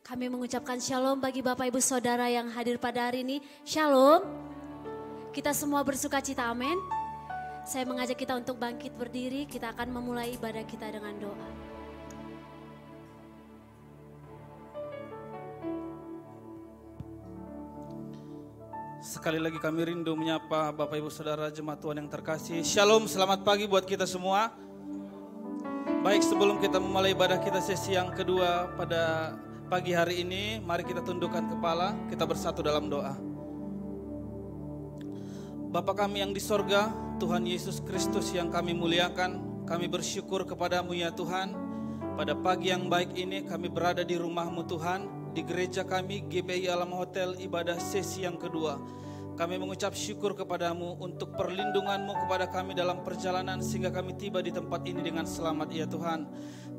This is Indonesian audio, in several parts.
Kami mengucapkan shalom bagi Bapak Ibu Saudara yang hadir pada hari ini. Shalom. Kita semua bersuka cita, amin. Saya mengajak kita untuk bangkit berdiri. Kita akan memulai ibadah kita dengan doa. Sekali lagi kami rindu menyapa Bapak Ibu Saudara jemaat Tuhan yang terkasih. Shalom, selamat pagi buat kita semua. Baik, sebelum kita memulai ibadah kita sesi yang kedua pada pagi hari ini, mari kita tundukkan kepala, kita bersatu dalam doa. Bapa kami yang di sorga, Tuhan Yesus Kristus yang kami muliakan, kami bersyukur kepadamu ya Tuhan. Pada pagi yang baik ini kami berada di rumah-Mu Tuhan, di gereja kami GBI Alam Hotel ibadah sesi yang kedua. Kami mengucap syukur kepadamu untuk perlindungan-Mu kepada kami dalam perjalanan sehingga kami tiba di tempat ini dengan selamat ya Tuhan.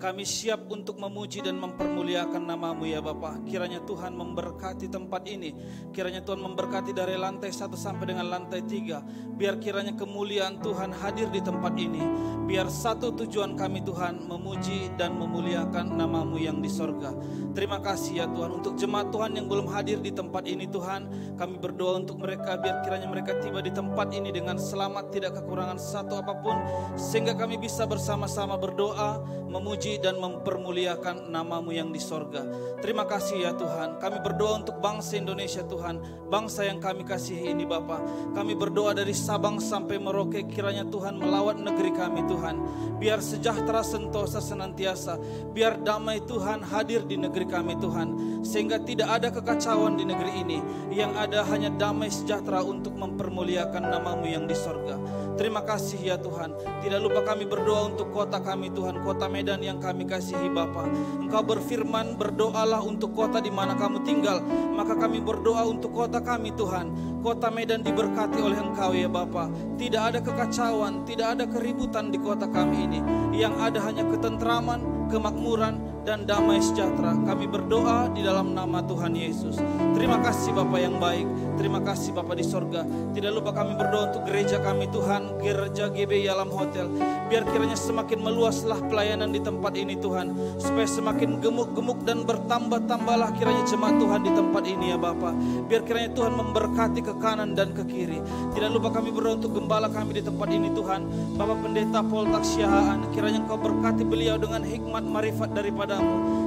Kami siap untuk memuji dan mempermuliakan nama-Mu ya Bapa. Kiranya Tuhan memberkati tempat ini. Kiranya Tuhan memberkati dari lantai 1 sampai dengan lantai 3. Biar kiranya kemuliaan Tuhan hadir di tempat ini. Biar satu tujuan kami Tuhan memuji dan memuliakan nama-Mu yang di sorga. Terima kasih ya Tuhan untuk jemaat Tuhan yang belum hadir di tempat ini Tuhan. Kami berdoa untuk mereka biar kiranya mereka tiba di tempat ini dengan selamat, tidak kekurangan satu apapun. Sehingga kami bisa bersama-sama berdoa, memuji dan mempermuliakan nama-Mu yang di sorga. Terima kasih ya Tuhan. Kami berdoa untuk bangsa Indonesia Tuhan, bangsa yang kami kasihi ini Bapa. Kami berdoa dari Sabang sampai Merauke, kiranya Tuhan melawat negeri kami Tuhan. Biar sejahtera sentosa senantiasa, biar damai Tuhan hadir di negeri kami Tuhan. Sehingga tidak ada kekacauan di negeri ini, yang ada hanya damai sejahtera untuk mempermuliakan nama-Mu yang di sorga. Terima kasih ya Tuhan. Tidak lupa kami berdoa untuk kota kami Tuhan, kota Medan yang kami kasihi Bapa. Engkau berfirman, berdoalah untuk kota di mana kamu tinggal. Maka kami berdoa untuk kota kami Tuhan. Kota Medan diberkati oleh Engkau ya Bapa. Tidak ada kekacauan, tidak ada keributan di kota kami ini. Yang ada hanya ketentraman, kemakmuran, dan damai sejahtera. Kami berdoa di dalam nama Tuhan Yesus. Terima kasih Bapa yang baik. Terima kasih Bapa di sorga. Tidak lupa kami berdoa untuk gereja kami Tuhan, gereja GBI Alam Hotel. Biar kiranya semakin meluaslah pelayanan di tempat ini Tuhan. Supaya semakin gemuk-gemuk dan bertambah-tambahlah kiranya jemaat Tuhan di tempat ini ya Bapa. Biar kiranya Tuhan memberkati ke kanan dan ke kiri. Tidak lupa kami berdoa untuk gembala kami di tempat ini Tuhan. Bapak Pendeta Paul Taksiaan, kiranya Engkau berkati beliau dengan hikmat marifat daripada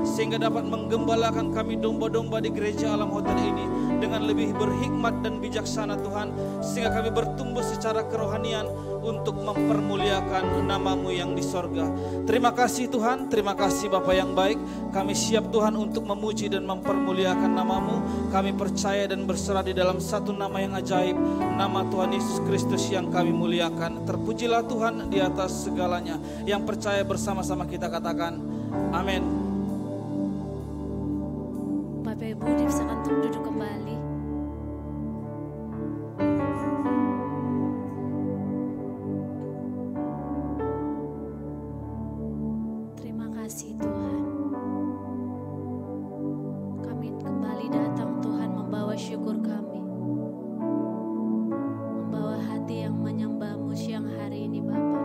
sehingga dapat menggembalakan kami domba-domba di gereja Alam Hotel ini dengan lebih berhikmat dan bijaksana Tuhan, sehingga kami bertumbuh secara kerohanian untuk mempermuliakan nama-Mu yang di sorga. Terima kasih Tuhan, terima kasih Bapa yang baik. Kami siap Tuhan untuk memuji dan mempermuliakan nama-Mu. Kami percaya dan berserah di dalam satu nama yang ajaib, nama Tuhan Yesus Kristus yang kami muliakan. Terpujilah Tuhan di atas segalanya. Yang percaya bersama-sama kita katakan amin. Bapak Ibu dipersilakan untuk duduk kembali. Terima kasih Tuhan. Kami kembali datang Tuhan membawa syukur kami. Membawa hati yang menyembah-Mu siang hari ini Bapa.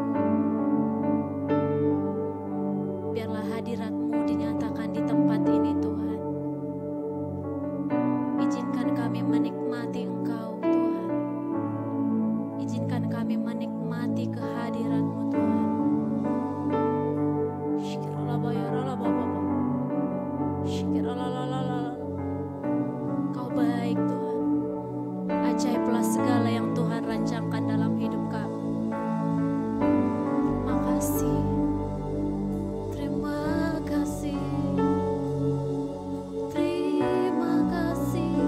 Biarlah hadirat-Mu dinyatakan di tempat ini Tuhan. Izinkan kami menikmati Engkau Tuhan. Izinkan kami menikmati kehadirat-Mu Tuhan. Kau baik Tuhan. Ajaiblah segala yang Tuhan rancangkan dalam hidup kami. Terima kasih. Terima kasih. Terima kasih.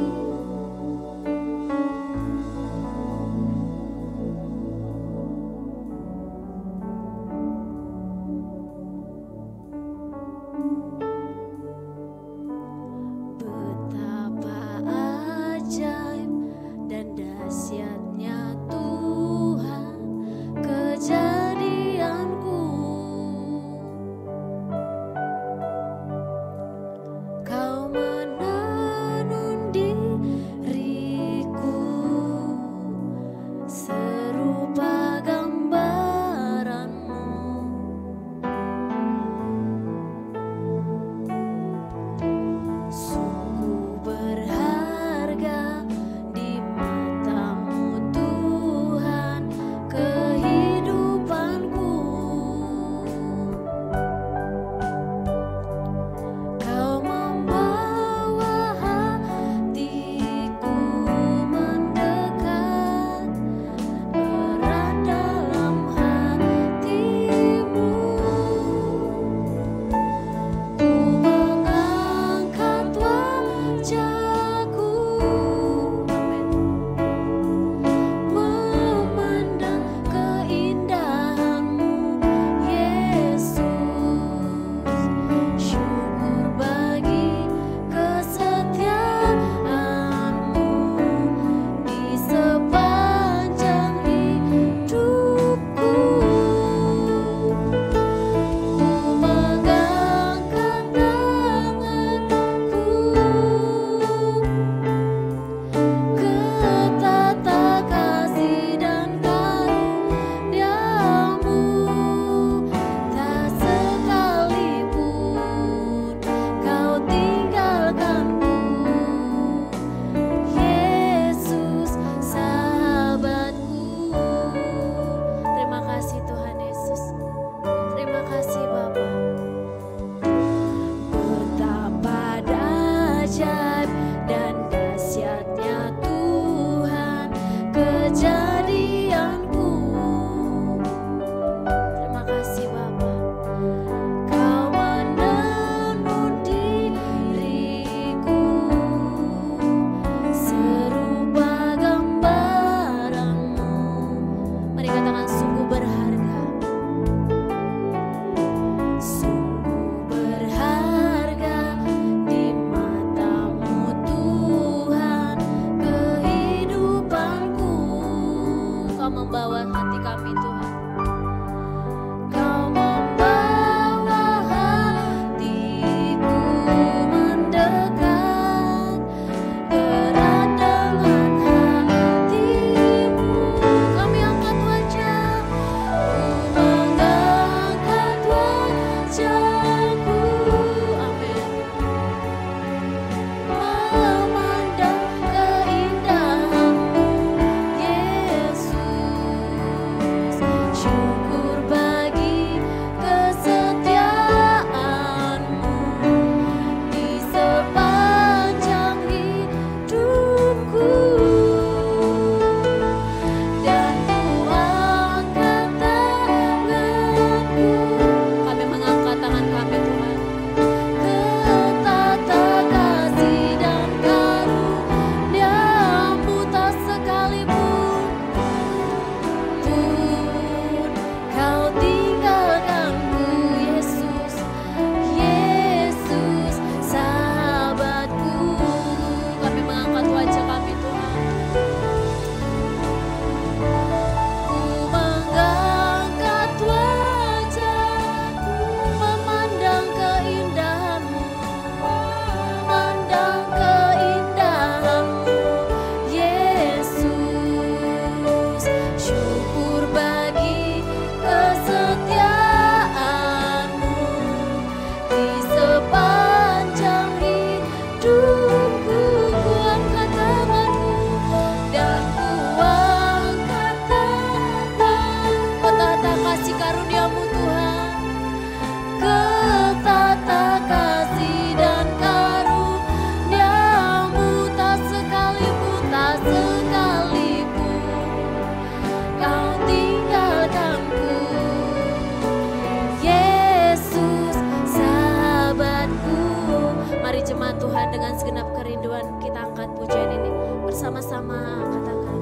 kerinduan, kita angkat pujian ini bersama-sama, katakan.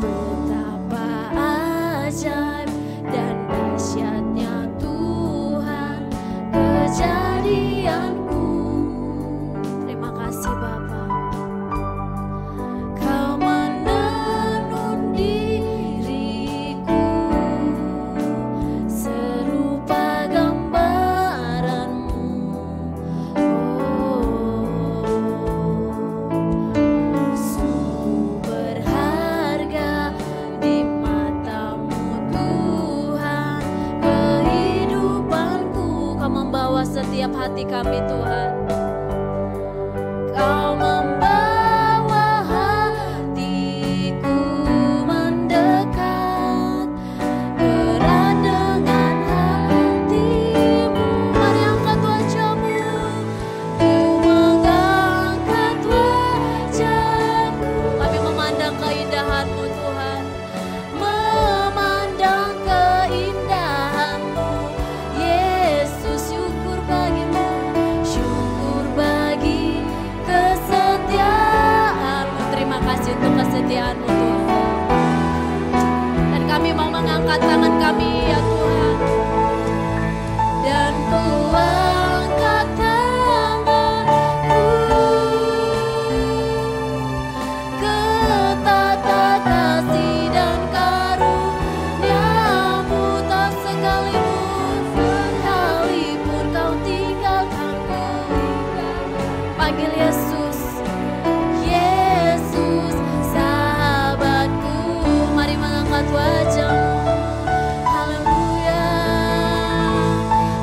Betapa ajaib dan dahsyatnya Tuhan kejadianku. Terima kasih Bapa. Kau menenun diriku serupa gambaranmu. Sungguh berharga di matamu Tuhan kehidupanku. Kau membawa setiap hati kami Tuhan. Kau membawa hatiku mendekat erat dengan hatimu. Mari angkat wajahmu, ku mengangkat wajahku. Kami memandang keindahanmu Tuhan, memandang keindahanmu. Yesus, syukur bagimu, syukur bagi kesetiaanmu. Terima kasih untuk kesetiaanmu Tuhan. Dan kami mau mengangkat tangan kami ya Tuhan. Dan ku angkat tanganku ke tata kasih dan karuniamu. Tak sekalipun kau tinggalkanku. Panggil Yesus, Yesus sahabatku. Mari mengangkat wajahmu. Haleluya.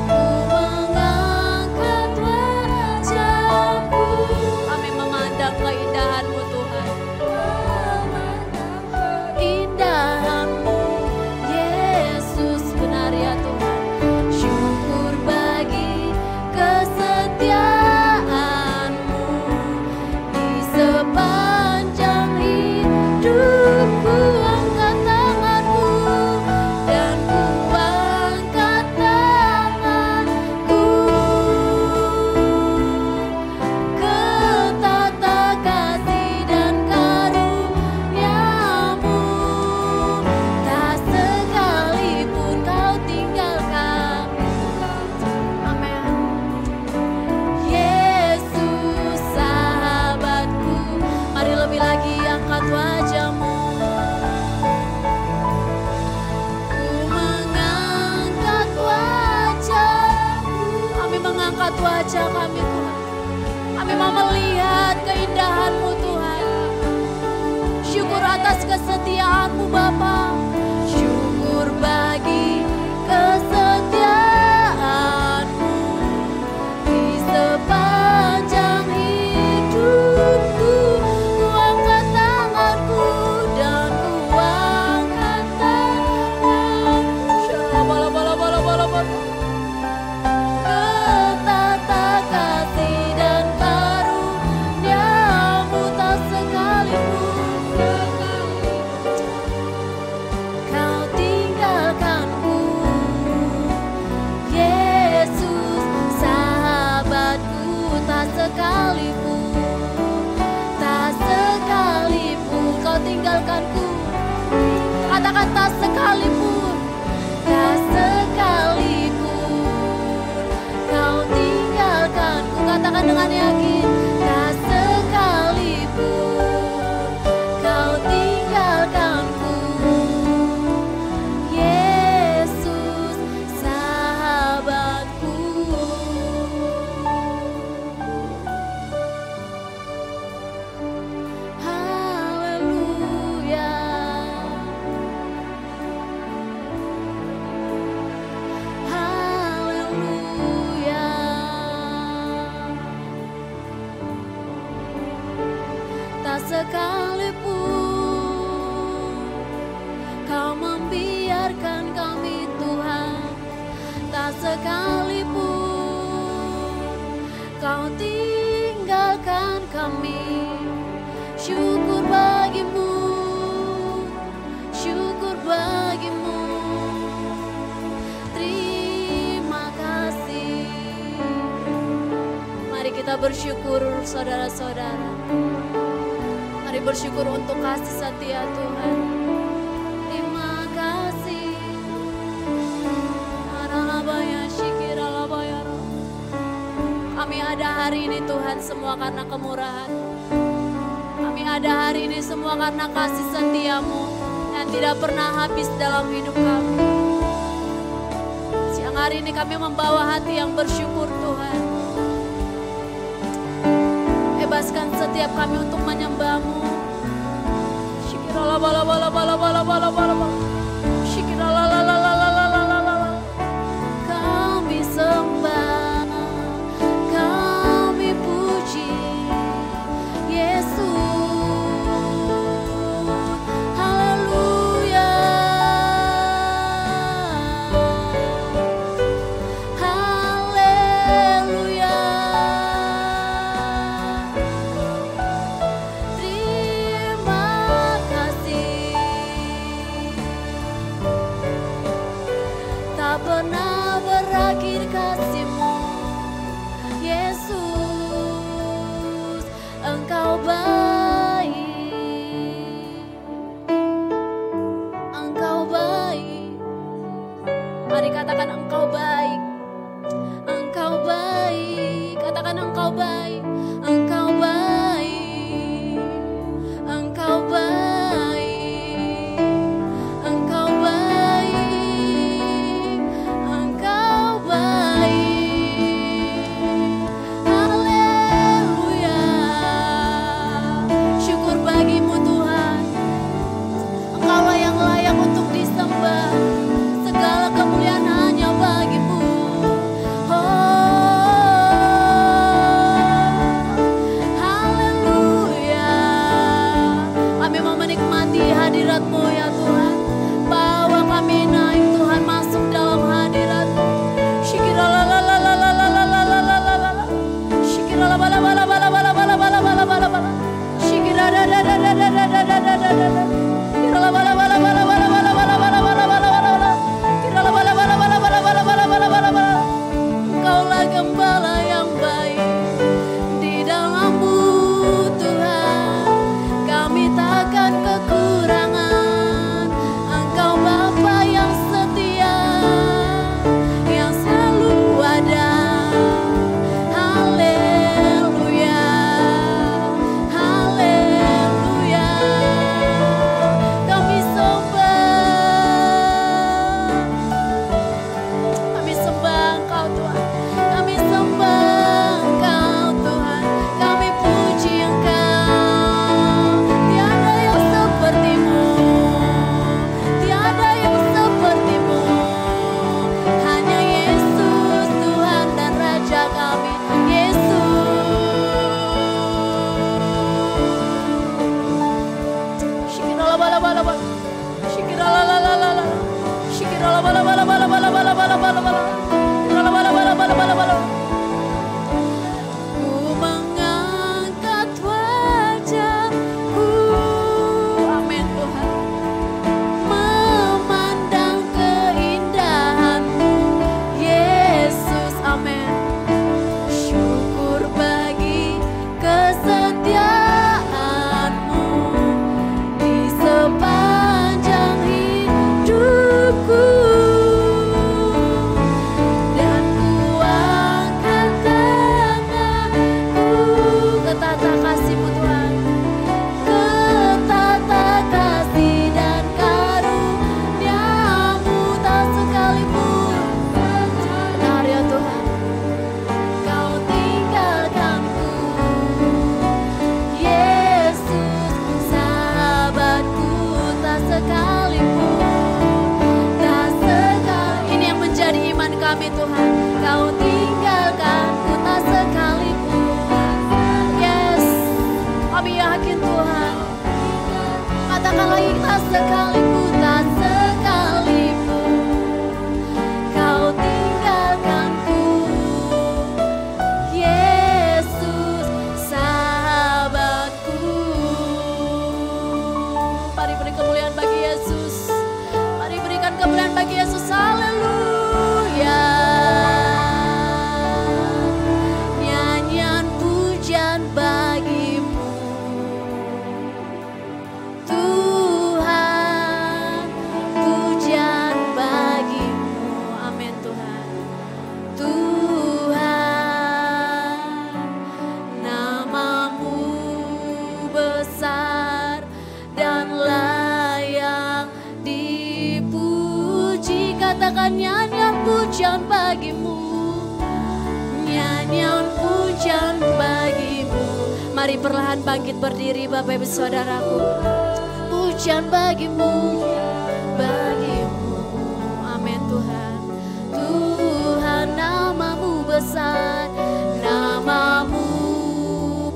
Ku mengangkat wajahku. Kami memandang keindahanmu Tuhan. Indahanmu Yesus, benar ya Tuhan. Syukur bagi kesetiaanmu di sepanjang hidupku. Angkat tanganku dan ku angkat tanganku ke tata kasih dan karuniamu. Tak sekalipun kau tinggalkan. Amin. Yesus sahabatku. Mari lebih lagi angkat wajahmu. Ku mengangkat wajahku. Kami mengangkat wajah kami Tuhan. Kami mau melihat keindahanmu Tuhan. Syukur atas kesetiaanmu Bapa. Syukur bagi kesetiaanmu di sepanjang hidupku. Ku angkat tanganku dan ku angkat tanganku. Shalabalabalabalabalabala. Ke tata kasih dan karuniamu. Tak sekalipun kau tinggalkanku. Yesus sahabatku. Tak sekalipun kau tinggalkanku. Katakan tak sekalipun. Tak sekalipun kau tinggalkanku. Katakan dengan yakin. Tak sekalipun kau tinggalkanku. Yesus sahabatku. Haleluya. Haleluya. Tak sekalipun kau membiarkan kami Tuhan. Tak sekalipun kau tinggalkan kami. Syukur bagimu, syukur bagimu. Terima kasih. Mari kita kita bersyukur saudara-saudara. Mari bersyukur untuk kasih setia Tuhan. Terima kasih. Kami ada hari ini Tuhan semua karena kemurahan. Kami ada hari ini semua karena kasih setia-Mu yang tidak pernah habis dalam hidup kami. Siang hari ini kami membawa hati yang bersyukur Tuhan. Bebaskan setiap kami untuk menyembah-Mu. Kami sembah, kami puji Yesus. Haleluya, haleluya. Terima kasih. Tak pernah berakhir kasih-Mu, Yesus. Engkau baik, Engkau baik. Mari katakan Engkau baik, Engkau baik. Katakan Engkau baik, Engkau baik, Engkau baik, Engkau baik, Engkau baik. Haleluya. Syukur bagi-Mu Tuhan. Engkaulah yang layak untuk disembah. Segala kemuliaan hanya bagi-Mu. Haleluya. Kami mau menikmati hadirat-Mu ya Tuhan. Bawa kami naik Tuhan masuk dalam hadirat-Mu. Shikiralalalalalalalalalalalalala. Shikiralabalabalabalabalabalabalabalabala. Shikiradadadadadadadadadadadada. Kiralabalabalabalabalabalabalabalabala. Kiralabalabalabalabalabalabalabalabala. Engkaulah gembala yang baik. Di dalam-Mu Tuhan kami takkan kekurangan. Engkau Bapa yang setia, yang selalu ada. Haleluya, haleluya. Kami sembah Engkau Tuhan. Kami sembah Engkau Tuhan. Kami puji Engkau. Tiada yang seperti-Mu, tiada yang seperti-Mu. Hanya Yesus Tuhan dan Raja kami, Yesus. Shikiralabalabala. Shikiralalalala. Shikiralabalabalabalabalabalabalabalabala. Shikiralabalabalabalabalabalabala. Ku mengangkat wajahku, amin Tuhan, memandang keindahan-Mu, Yesus, amin. Syukur bagi kesetiaan-Mu di sepanjang hidupku. Dan ku angkat tanganku ke tata kasih-Mu Tuhan, ke tata kasih dan karunia-Mu tak sekalipun. Benar ya Tuhan, Kau tinggalkanku, Yesus, sahabatku, tak sekalipun, tak sekali. Ini yang menjadi iman kami Tuhan. Kau tinggalkanku tak sekalipun. Yes, kami yakin Tuhan. Katakan lagi, tak sekalipun, tak sekalipun. Kau tinggalkanku, Yesus, sahabatku. Mari beri kemuliaan bagi Yesus. Mari berikan kemuliaan bagi Yesus. Haleluya. Nyanyian katakan nyanyian pujian bagimu, nyanyian pujian bagimu. Mari perlahan bangkit berdiri Bapak Ibu Saudaraku. Pujian bagimu, bagimu. Amin Tuhan. Tuhan namamu besar, namamu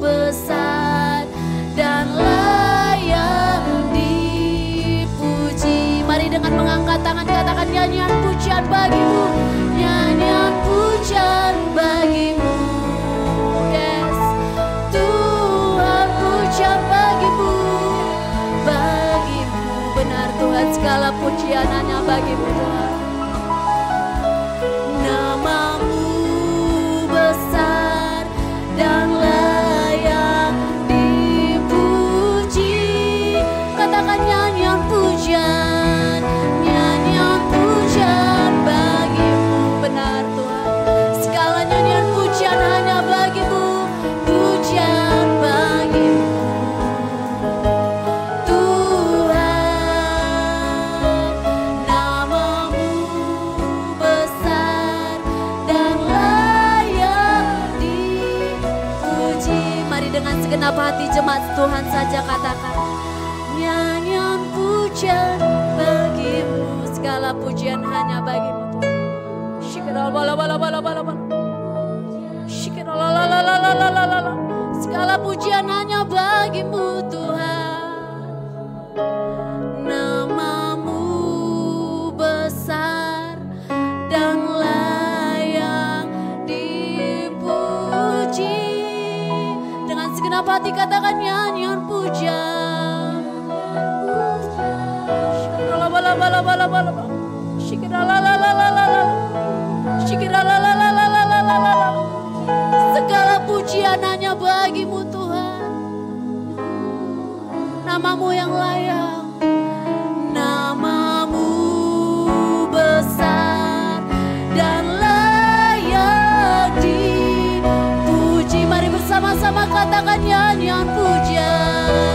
besar dan layak dipuji. Mari dengan mengangkat tangan katakan nyanyian pujian bagimu, nyanyian pujian bagimu. Yes, Tuhan pujian bagimu, bagimu. Benar Tuhan, segala pujian hanya bagimu Tuhan. Namamu besar dan layak dipuji. Katakan nyanyian pujian, nyanyian pujian bagimu. Benar Tuhan, segala nyanyian pujian hanya bagimu, pujian bagimu. Tuhan, namamu besar dan layak dipuji. Mari dengan segenap hati jemaat Tuhan saja katakan nyanyian pujian bagimu. Segala pujian hanya bagimu Tuhan. Segala pujian hanya bagimu Tuhan. Namamu besar dan layak dipuji. Dengan segenap hati katakan nyanyian pujian. Segala pujian hanya bagimu Tuhan. Namamu yang layak, namamu besar dan layak dipuji. Mari bersama-sama katakan nyanyian pujian,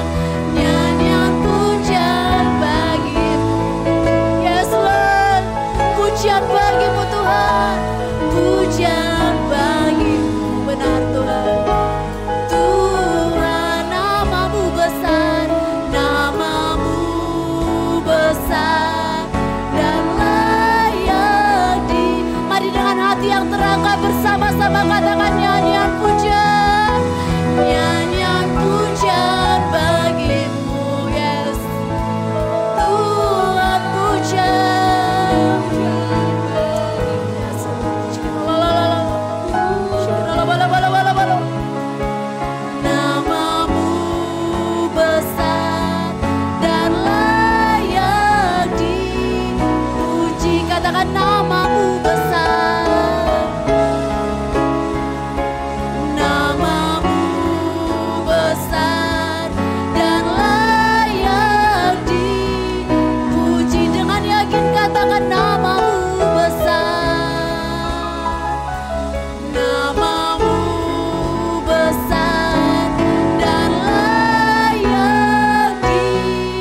nyanyian pujian bagimu. Yes Lord, pujian bagimu Tuhan, pujian bagimu. Benar Tuhan. Tuhan namamu besar, namamu besar dan layak di. Mari dengan hati yang terangkat bersama-sama katakan nyanyian pujian, nyanyian pujian bagimu. Yes, Tuhan pujian. Namamu besar dan layak dipuji. Katakan namamu besar, namamu besar dan layak dipuji. Dengan yakin katakan namamu besar, namamu besar dan layak dipuji.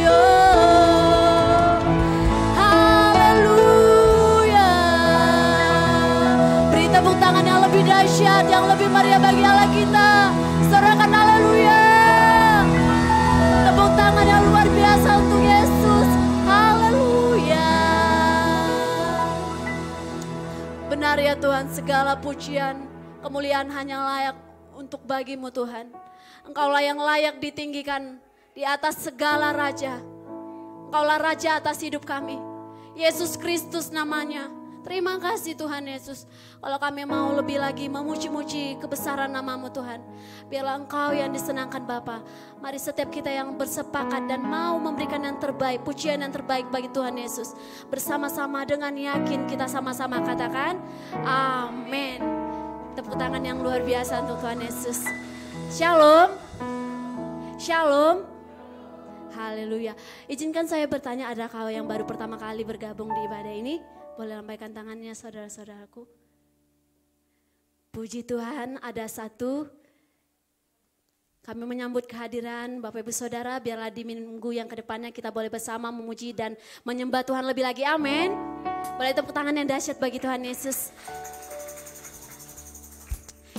Oh, haleluya. Beri tepuk tangan yang lebih dahsyat, yang lebih meriah bagi Allah kita. Sorakan haleluya. Tepuk tangan yang luar biasa untuk Yesus. Haleluya. Benar ya Tuhan, segala pujian, kemuliaan hanya layak untuk bagimu Tuhan. Engkaulah yang layak ditinggikan di atas segala raja. Engkaulah raja atas hidup kami. Yesus Kristus namanya. Terima kasih Tuhan Yesus. Kalau kami mau lebih lagi memuji-muji kebesaran namamu Tuhan. Biarlah Engkau yang disenangkan Bapa. Mari setiap kita yang bersepakat dan mau memberikan yang terbaik, pujian yang terbaik bagi Tuhan Yesus. Bersama-sama dengan yakin kita sama-sama katakan amin. Tepuk tangan yang luar biasa untuk Tuhan Yesus. Shalom. Shalom. Haleluya. Izinkan saya bertanya, adakah yang baru pertama kali bergabung di ibadah ini? Boleh lambaikan tangannya saudara-saudaraku. Puji Tuhan, ada satu. Kami menyambut kehadiran Bapak Ibu Saudara, biarlah di minggu yang kedepannya kita boleh bersama memuji dan menyembah Tuhan lebih lagi, amin. Boleh tepuk tangan yang dahsyat bagi Tuhan Yesus.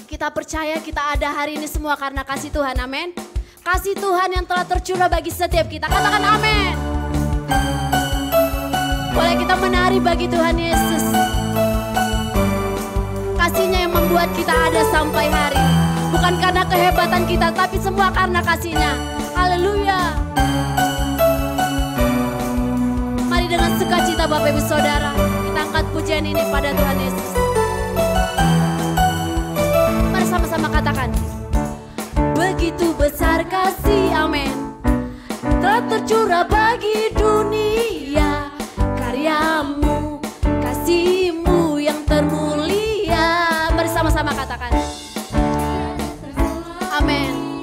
Kita percaya kita ada hari ini semua karena kasih Tuhan, amin. Kasih Tuhan yang telah tercurah bagi setiap kita, katakan amin. Boleh kita menari bagi Tuhan Yesus. Kasih-Nya yang membuat kita ada sampai hari ini. Bukan karena kehebatan kita, tapi semua karena kasih-Nya. Haleluya. Mari dengan sukacita Bapak Ibu Saudara, kita angkat pujian ini pada Tuhan Yesus. Mari sama-sama katakan. Begitu besar kasih, amin, telah tercurah bagi dunia. Karyamu, kasih-Mu yang termulia. Mari sama-sama katakan. Amin.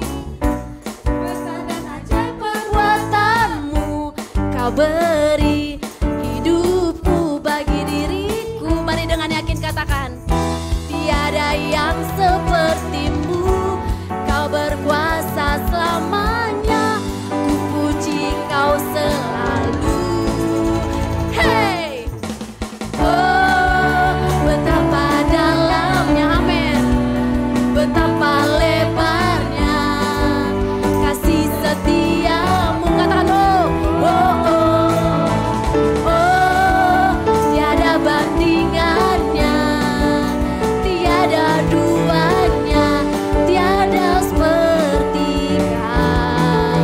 Besar dan ajaib perbuatanmu, Kau beri hidupku bagi diriku. Mari dengan yakin katakan. Tiada yang seperti-Mu, Kau berkuasa selamanya. Ku puji Kau selalu. Hey! Oh, betapa dalamnya, amin. Betapa lebarnya kasih setia-Mu. Katakan oh, oh, oh, oh. Tiada bandingannya, tiada duanya, tiada seperti Kau.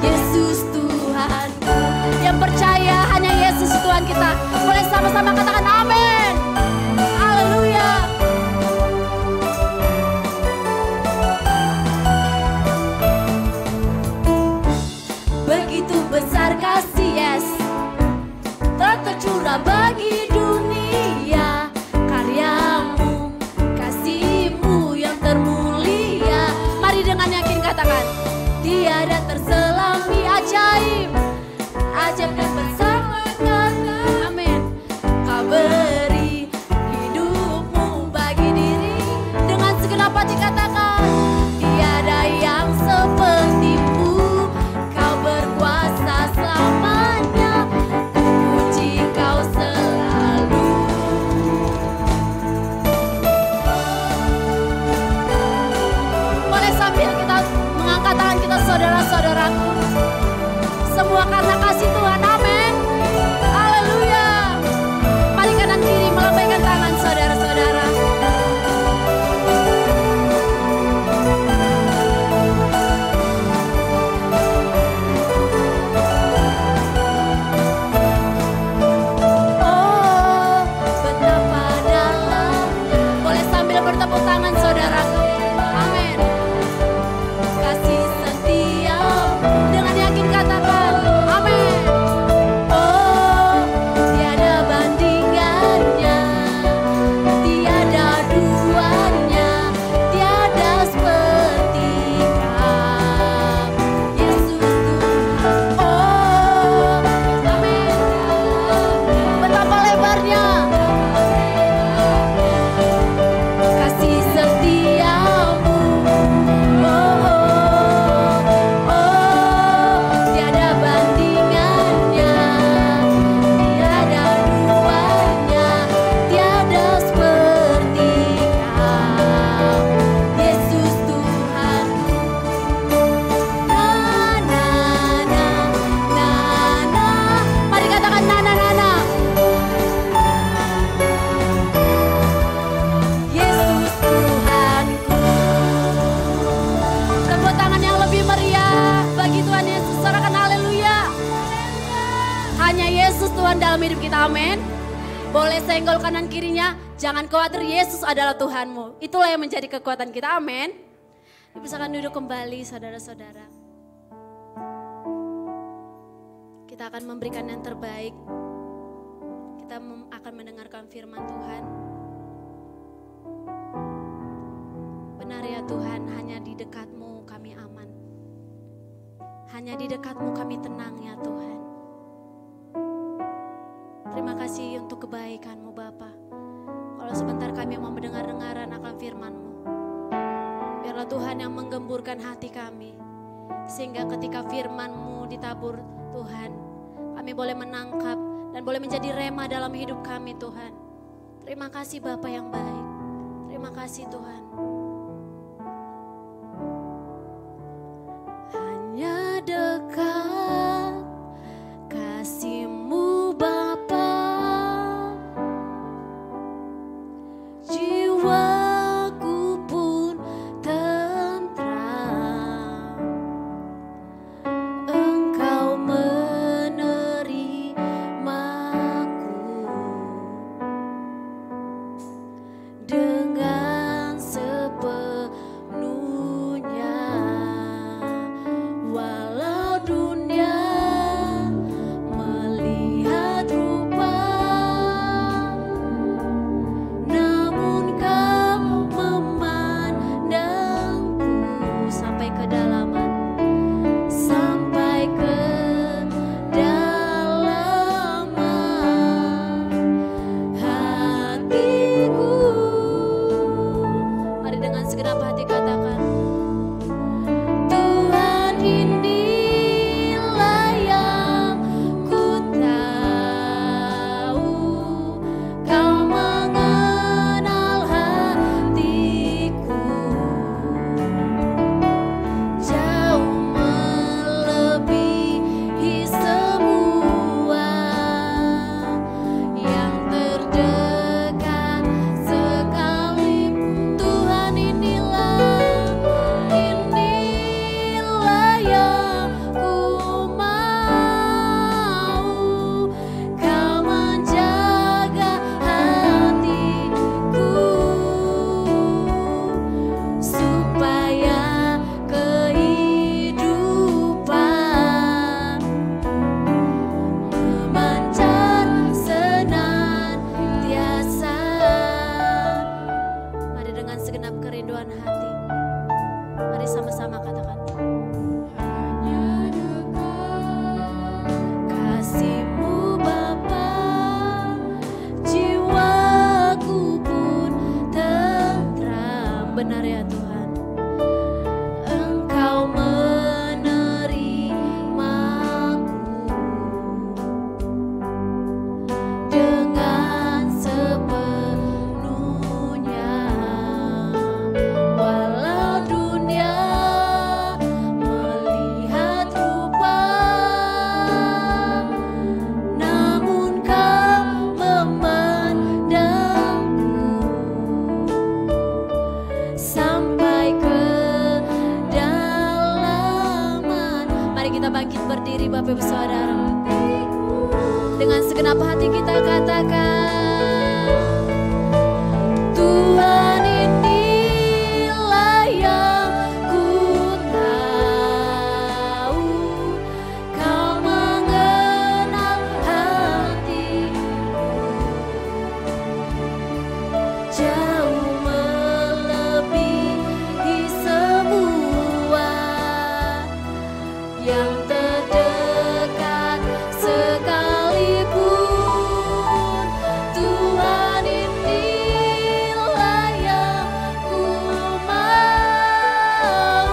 Yesus Tuhanku. Yang percaya hanya Yesus Tuhan kita. Boleh sama-sama katakan amin. Haleluya. Begitu besar kasih, yes, telah tercurah bagi dunia. Karyamu, kasih-Mu yang termulia. Mari dengan yakin katakan. Tiada terselangi ajaib, ajaib dan bersama kata, amin. Kau beri hidupmu bagi diri. Dengan segenap hati katakan. Tiada yang seperti-Mu, Kau berkuasa selamanya. Ku puji Kau selalu. Boleh sambil kita mengangkat tangan kita saudara-saudaraku. Semua karena kasih Tuhan, amin. Haleluya. Mari kanan kiri melambaikan tangan saudara-saudara. Oh, betapa dalamnya. Boleh sambil bertepuk tangan saudaraku. Amin. Kasih setia-Mu. Dengan yakin katakan amin. Oh, tiada bandingannya, tiada duanya, tiada seperti Kau. Yesus Tuhan. Oh, amin. Betapa lebarnya kasih setia-Mu. Oh, oh, oh, tiada bandingannya, tiada duanya, tiada seperti Kau. Yesus Tuhanku. Na na na na na. Mari katakan na na na na. Yesus Tuhanku. Tepuk tangan yang lebih meriah bagi Tuhan Yesus. Sorakan haleluya. Hanya Yesus Tuhan dalam hidup kita, amin. Boleh senggol kanan kirinya. Jangan khawatir, Yesus adalah Tuhanmu. Itulah yang menjadi kekuatan kita, amin. Dipersilakan duduk kembali saudara-saudara. Kita akan memberikan yang terbaik. Kita akan mendengarkan firman Tuhan. Benar ya Tuhan, hanya di dekat-Mu kami aman. Hanya di dekat-Mu kami tenang ya Tuhan. Terima kasih untuk kebaikan-Mu Bapa. Kalau sebentar kami mau mendengar-dengaran akan firman-Mu. Biarlah Tuhan yang menggemburkan hati kami. Sehingga ketika firman-Mu ditabur Tuhan, kami boleh menangkap dan boleh menjadi rema dalam hidup kami Tuhan. Terima kasih Bapa yang baik. Terima kasih Tuhan. Hanya dekat kasih-Mu Bapa, jiwaku pun tentram. Engkau menerimaku dengan sepenuhnya. Walau dunia melihat rupa, namun Kau memandangku sampai kedalaman, sampai kedalaman hatiku. Mari dengan segenap hati katakan, Tuhan inilah yang ku tahu, Kau mengenal hatiku, jauh melebihi semua yang terdekat sekalipun. Tuhan inilah yang ku mau, Kau menjaga hatiku supaya kehidupan memancar senantiasa. Mari dengan segenap kerinduan hati, mari sama-sama katakan, hanya dekat kasih-Mu Bapa, jiwaku pun tentram. Benar ya Tuhan, Engkau menerimaku dengan sepenuhnya. Walau dunia melihat rupa, namun Kau memandangku sampai kedalaman. Mari kita bangkit berdiri Bapak Ibu Saudara. Dengan segenap hati kita katakan, Tuhan inilah yang ku tahu, Kau mengenal hatiku, jauh melebihi semua yang terdekat sekalipun. Tuhan inilah yang ku mau,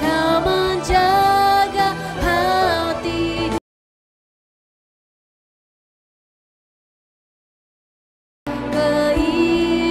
Kau menjaga hati kehidupan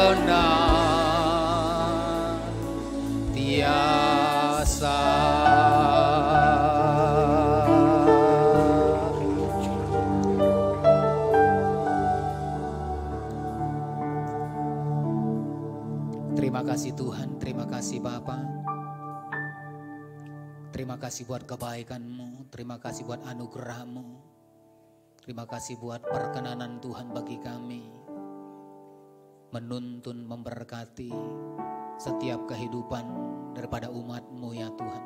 senantiasa. Terima kasih Tuhan, terima kasih Bapa. Terima kasih buat kebaikan-Mu, terima kasih buat anugerah-Mu. Terima kasih buat perkenanan Tuhan bagi kami. Menuntun, memberkati setiap kehidupan daripada umat-Mu ya Tuhan.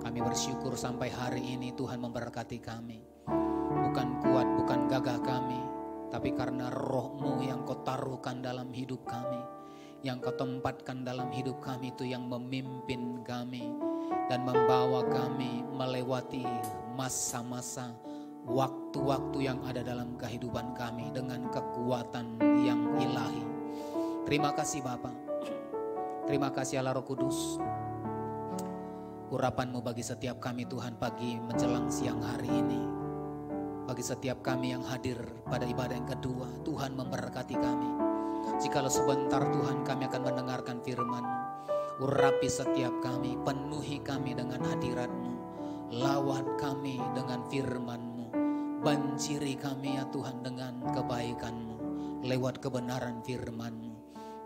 Kami bersyukur sampai hari ini Tuhan memberkati kami. Bukan kuat, bukan gagah kami, tapi karena Roh-Mu yang Kau taruhkan dalam hidup kami, yang Kau tempatkan dalam hidup kami, itu yang memimpin kami dan membawa kami melewati masa-masa, waktu-waktu yang ada dalam kehidupan kami dengan kekuatan yang ilahi. Terima kasih Bapa. Terima kasih Allah Roh Kudus. Urapan-Mu bagi setiap kami Tuhan pagi menjelang siang hari ini. Bagi setiap kami yang hadir pada ibadah yang kedua, Tuhan memberkati kami. Jikalau sebentar Tuhan kami akan mendengarkan firman-Mu, urapi setiap kami, penuhi kami dengan hadirat-Mu, lawat kami dengan firman-Mu, banjiri kami ya Tuhan dengan kebaikan-Mu, lewat kebenaran firman-Mu.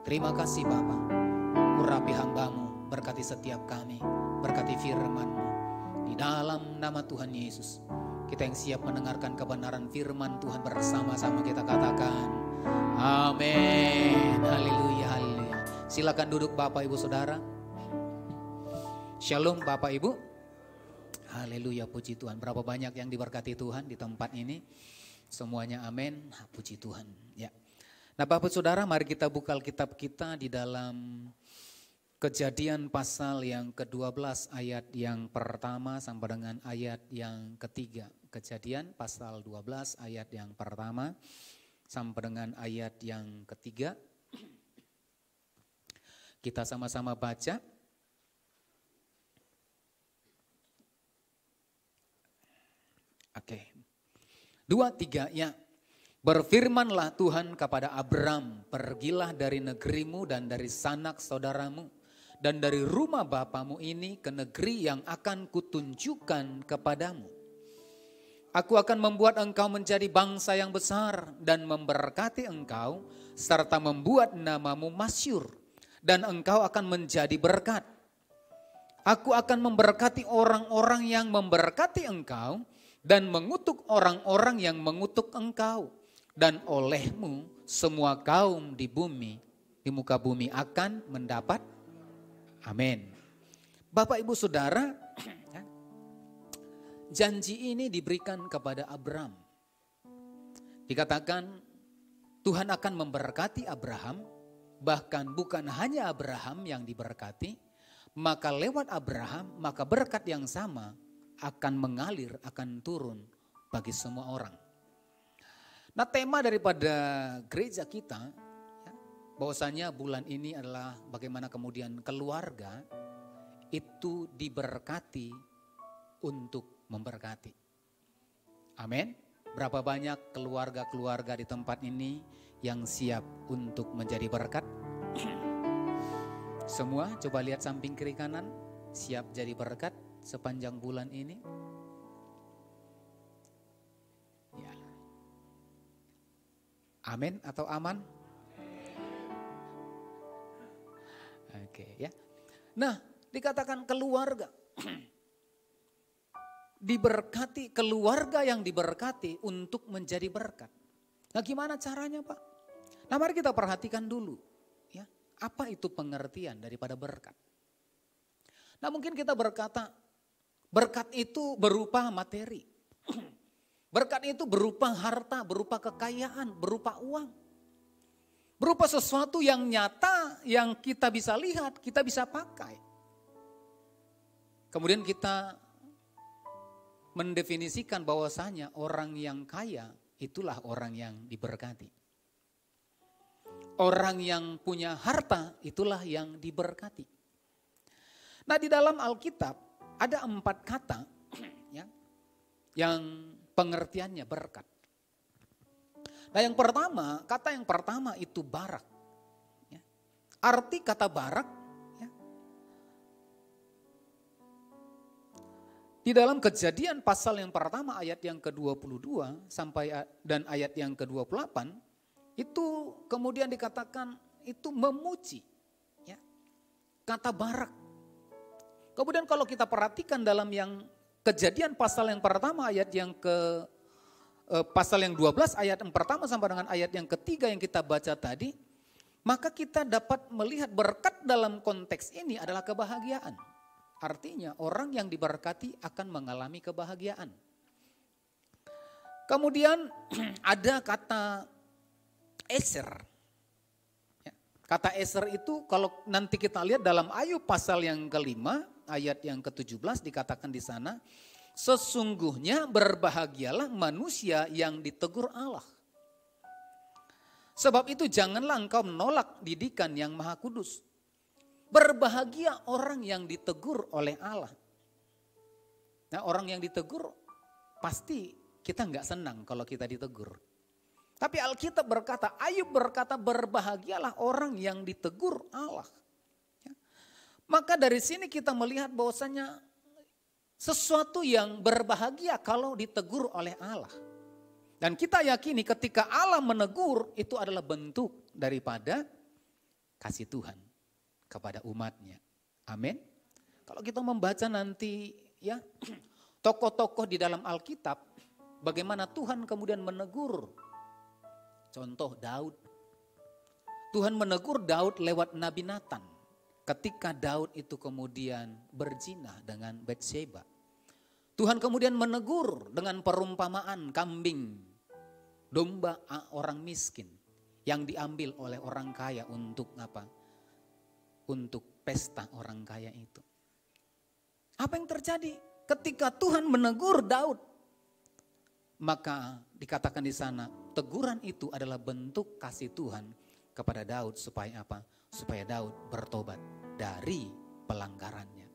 Terima kasih Bapa, urapi hamba-Mu, berkati setiap kami, berkati firman-Mu. Di dalam nama Tuhan Yesus, kita yang siap mendengarkan kebenaran firman Tuhan bersama-sama kita katakan, amin. Haleluya, haleluya. Silakan duduk Bapak Ibu Saudara. Shalom Bapak Ibu. Haleluya, puji Tuhan. Berapa banyak yang diberkati Tuhan di tempat ini? Semuanya amin. Puji Tuhan. Ya. Nah Bapak Saudara, mari kita buka Alkitab kita di dalam Kejadian pasal yang ke-12 ayat yang pertama sampai dengan ayat yang ketiga. Kejadian pasal 12 ayat yang pertama sampai dengan ayat yang ketiga. Kita sama-sama baca. Oke. 2, 3 ya. Berfirmanlah Tuhan kepada Abram, pergilah dari negerimu dan dari sanak saudaramu dan dari rumah bapamu ini ke negeri yang akan kutunjukkan kepadamu. Aku akan membuat engkau menjadi bangsa yang besar dan memberkati engkau serta membuat namamu masyhur dan engkau akan menjadi berkat. Aku akan memberkati orang-orang yang memberkati engkau dan mengutuk orang-orang yang mengutuk engkau. Dan olehmu semua kaum di bumi, di muka bumi akan mendapat. Amin. Bapak Ibu Saudara, janji ini diberikan kepada Abram. Dikatakan Tuhan akan memberkati Abraham, bahkan bukan hanya Abraham yang diberkati, maka lewat Abraham, maka berkat yang sama akan mengalir, akan turun bagi semua orang. Nah tema daripada gereja kita, bahwasanya bulan ini adalah bagaimana kemudian keluarga itu diberkati untuk memberkati. Amin. Berapa banyak keluarga-keluarga di tempat ini yang siap untuk menjadi berkat? Semua coba lihat samping kiri kanan, siap jadi berkat sepanjang bulan ini. Ya. Amin atau aman? Oke ya. Nah, dikatakan keluarga. Diberkati, keluarga yang diberkati untuk menjadi berkat. Nah, gimana caranya, Pak? Nah, mari kita perhatikan dulu ya, apa itu pengertian daripada berkat. Nah, mungkin kita berkata berkat itu berupa materi. Berkat itu berupa harta, berupa kekayaan, berupa uang. Berupa sesuatu yang nyata, yang kita bisa lihat, kita bisa pakai. Kemudian kita mendefinisikan bahwasanya orang yang kaya itulah orang yang diberkati. Orang yang punya harta itulah yang diberkati. Nah di dalam Alkitab ada 4 kata ya, yang pengertiannya berkat. Nah kata yang pertama itu barak. arti kata barak ya, di dalam Kejadian pasal yang pertama ayat yang ke-22 sampai dan ayat yang ke-28 itu kemudian dikatakan itu memuji ya, kata barak. Kemudian kalau kita perhatikan dalam yang Kejadian pasal yang pertama ayat yang pasal yang 12 ayat yang pertama sampai dengan ayat yang ketiga yang kita baca tadi, maka kita dapat melihat berkat dalam konteks ini adalah kebahagiaan. Artinya orang yang diberkati akan mengalami kebahagiaan. Kemudian ada kata eser. Kata eser itu kalau nanti kita lihat dalam Ayub pasal yang kelima ayat yang ke-17 dikatakan di sana, sesungguhnya berbahagialah manusia yang ditegur Allah. Sebab itu janganlah engkau menolak didikan yang maha kudus. Berbahagia orang yang ditegur oleh Allah. Nah, orang yang ditegur pasti kita nggak senang kalau kita ditegur. Tapi Alkitab berkata, Ayub berkata berbahagialah orang yang ditegur Allah. Ya. Maka dari sini kita melihat bahwasanya sesuatu yang berbahagia kalau ditegur oleh Allah. Dan kita yakini ketika Allah menegur itu adalah bentuk daripada kasih Tuhan kepada umatnya. Amin. Kalau kita membaca nanti ya tokoh-tokoh di dalam Alkitab, bagaimana Tuhan kemudian menegur. Contoh Daud. Tuhan menegur Daud lewat Nabi Nathan. Ketika Daud itu kemudian berzina dengan Batsheba. Tuhan kemudian menegur dengan perumpamaan kambing, domba orang miskin yang diambil oleh orang kaya untuk apa? Untuk pesta orang kaya itu. Apa yang terjadi? Ketika Tuhan menegur Daud, maka dikatakan di sana teguran itu adalah bentuk kasih Tuhan kepada Daud supaya apa? Supaya Daud bertobat dari pelanggarannya.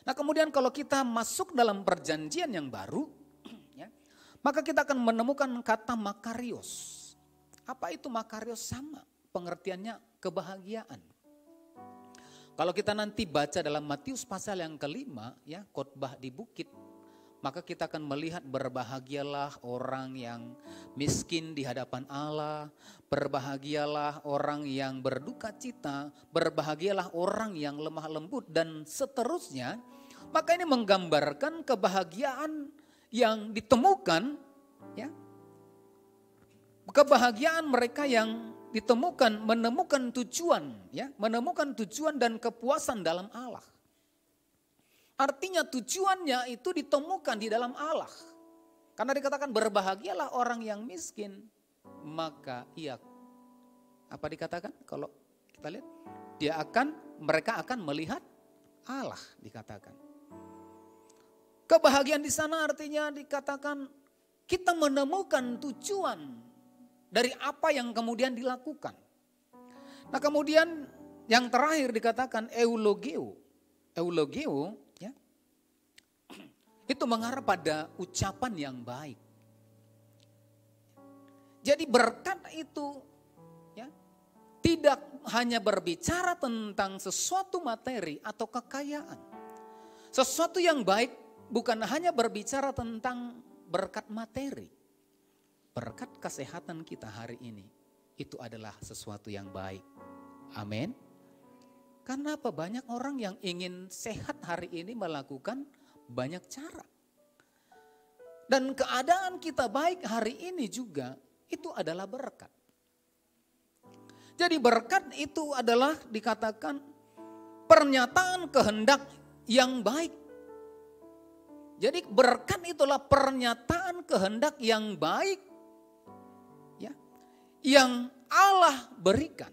Nah, kemudian kalau kita masuk dalam perjanjian yang baru, ya, maka kita akan menemukan kata makarios. Apa itu makarios? Sama pengertiannya kebahagiaan. Kalau kita nanti baca dalam Matius pasal yang kelima, ya, khotbah di bukit, maka kita akan melihat berbahagialah orang yang miskin di hadapan Allah, berbahagialah orang yang berduka cita, berbahagialah orang yang lemah lembut dan seterusnya. Maka ini menggambarkan kebahagiaan yang ditemukan, ya, kebahagiaan mereka yang ditemukan, menemukan tujuan, ya, menemukan tujuan dan kepuasan dalam Allah. Artinya tujuannya itu ditemukan di dalam Allah. Karena dikatakan berbahagialah orang yang miskin, maka ia, apa dikatakan? Kalau kita lihat, mereka akan melihat Allah dikatakan. Kebahagiaan di sana artinya dikatakan kita menemukan tujuan dari apa yang kemudian dilakukan. Nah, kemudian yang terakhir dikatakan eulogeo. Eulogeo ya, itu mengarah pada ucapan yang baik. Jadi berkat itu ya, tidak hanya berbicara tentang sesuatu materi atau kekayaan. Sesuatu yang baik bukan hanya berbicara tentang berkat materi. Berkat kesehatan kita hari ini, itu adalah sesuatu yang baik. Amin. Karena apa? Banyak orang yang ingin sehat hari ini melakukan banyak cara. Dan keadaan kita baik hari ini juga, itu adalah berkat. Jadi berkat itu adalah dikatakan pernyataan kehendak yang baik. Jadi berkat itulah pernyataan kehendak yang baik yang Allah berikan.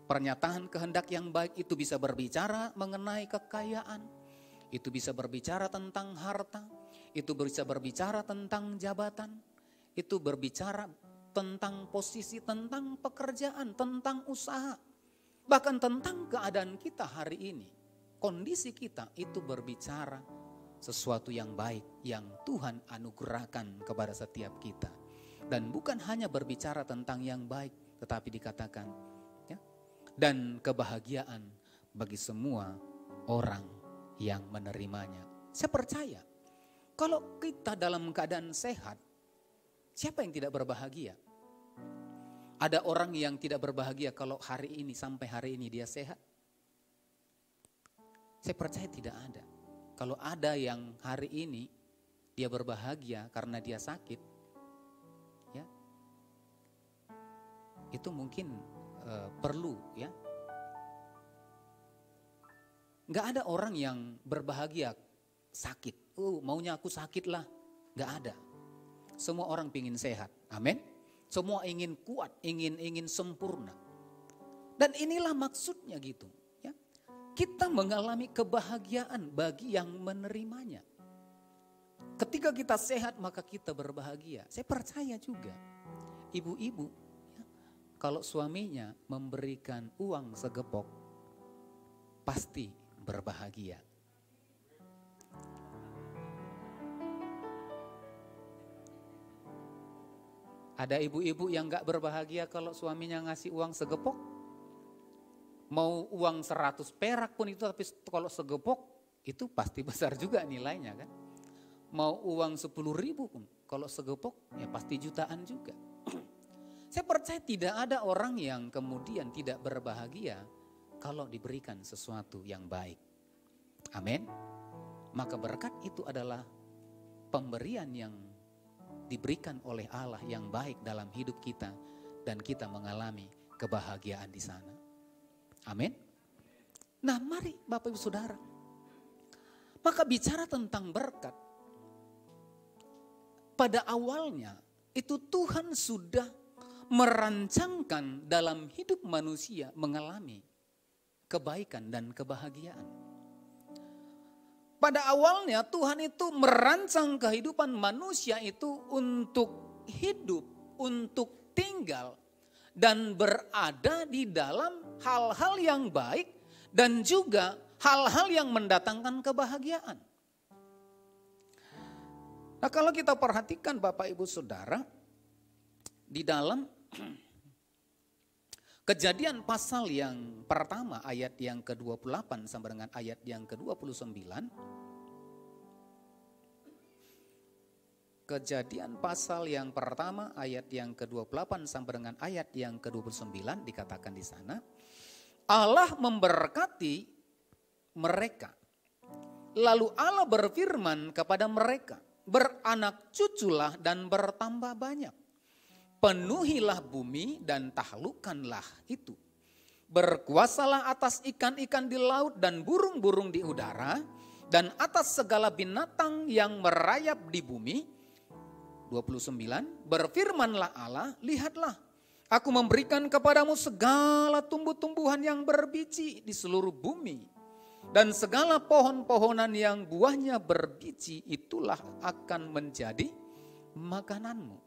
Pernyataan kehendak yang baik itu bisa berbicara mengenai kekayaan, itu bisa berbicara tentang harta, itu bisa berbicara tentang jabatan, itu berbicara tentang posisi, tentang pekerjaan, tentang usaha, bahkan tentang keadaan kita hari ini. Kondisi kita itu berbicara sesuatu yang baik yang Tuhan anugerahkan kepada setiap kita. Dan bukan hanya berbicara tentang yang baik, tetapi dikatakan ya, dan kebahagiaan bagi semua orang yang menerimanya. Saya percaya kalau kita dalam keadaan sehat, siapa yang tidak berbahagia? Ada orang yang tidak berbahagia kalau hari ini sampai hari ini dia sehat? Saya percaya tidak ada. Kalau ada yang hari ini dia berbahagia karena dia sakit, ya, itu mungkin perlu, ya. Nggak ada orang yang berbahagia sakit. Maunya aku sakit lah. Nggak ada. Semua orang ingin sehat. Amin. Semua ingin kuat, ingin sempurna. Dan inilah maksudnya gitu. Ya. Kita mengalami kebahagiaan bagi yang menerimanya. Ketika kita sehat maka kita berbahagia. Saya percaya juga ibu-ibu, ya, kalau suaminya memberikan uang segepok pasti berbahagia. Ada ibu-ibu yang gak berbahagia kalau suaminya ngasih uang segepok. Mau uang 100 perak pun itu, tapi kalau segepok itu pasti besar juga nilainya kan. Mau uang 10.000 pun kalau segepok ya pasti jutaan juga. Saya percaya tidak ada orang yang kemudian tidak berbahagia kalau diberikan sesuatu yang baik. Amin. Maka berkat itu adalah pemberian yang diberikan oleh Allah yang baik dalam hidup kita dan kita mengalami kebahagiaan di sana. Amin. Nah, mari Bapak Ibu Saudara. Maka bicara tentang berkat. Pada awalnya itu Tuhan sudah merancangkan dalam hidup manusia mengalami kebaikan dan kebahagiaan. Pada awalnya Tuhan itu merancang kehidupan manusia itu untuk hidup, untuk tinggal dan berada di dalam hal-hal yang baik dan juga hal-hal yang mendatangkan kebahagiaan. Nah, kalau kita perhatikan Bapak Ibu Saudara, di dalam Kejadian pasal yang pertama ayat yang ke-28 sampai dengan ayat yang ke-29. Kejadian pasal yang pertama ayat yang ke-28 sampai dengan ayat yang ke-29 dikatakan di sana, Allah memberkati mereka. Lalu Allah berfirman kepada mereka, beranak cuculah dan bertambah banyak. Penuhilah bumi dan taklukkanlah itu. Berkuasalah atas ikan-ikan di laut dan burung-burung di udara dan atas segala binatang yang merayap di bumi. 29, berfirmanlah Allah, lihatlah aku memberikan kepadamu segala tumbuh-tumbuhan yang berbiji di seluruh bumi. Dan segala pohon-pohonan yang buahnya berbiji itulah akan menjadi makananmu.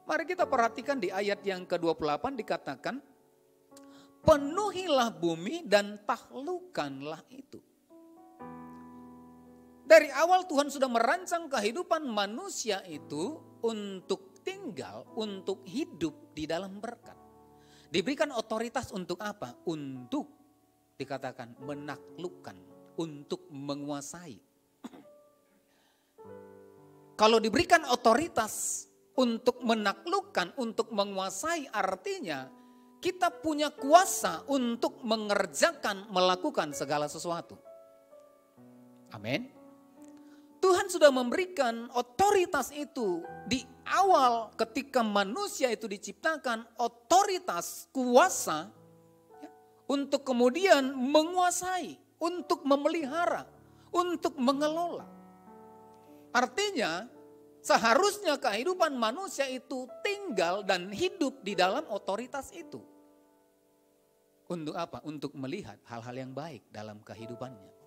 Mari kita perhatikan di ayat yang ke-28 dikatakan, penuhilah bumi dan taklukkanlah itu. Dari awal Tuhan sudah merancang kehidupan manusia itu untuk tinggal, untuk hidup di dalam berkat. Diberikan otoritas untuk apa? Untuk dikatakan menaklukkan, untuk menguasai. Kalau diberikan otoritas untuk menaklukkan, untuk menguasai, artinya kita punya kuasa untuk mengerjakan, melakukan segala sesuatu. Amin. Tuhan sudah memberikan otoritas itu di awal ketika manusia itu diciptakan, otoritas, kuasa ya, untuk kemudian menguasai, untuk memelihara, untuk mengelola. Artinya seharusnya kehidupan manusia itu tinggal dan hidup di dalam otoritas itu. Untuk apa? Untuk melihat hal-hal yang baik dalam kehidupannya.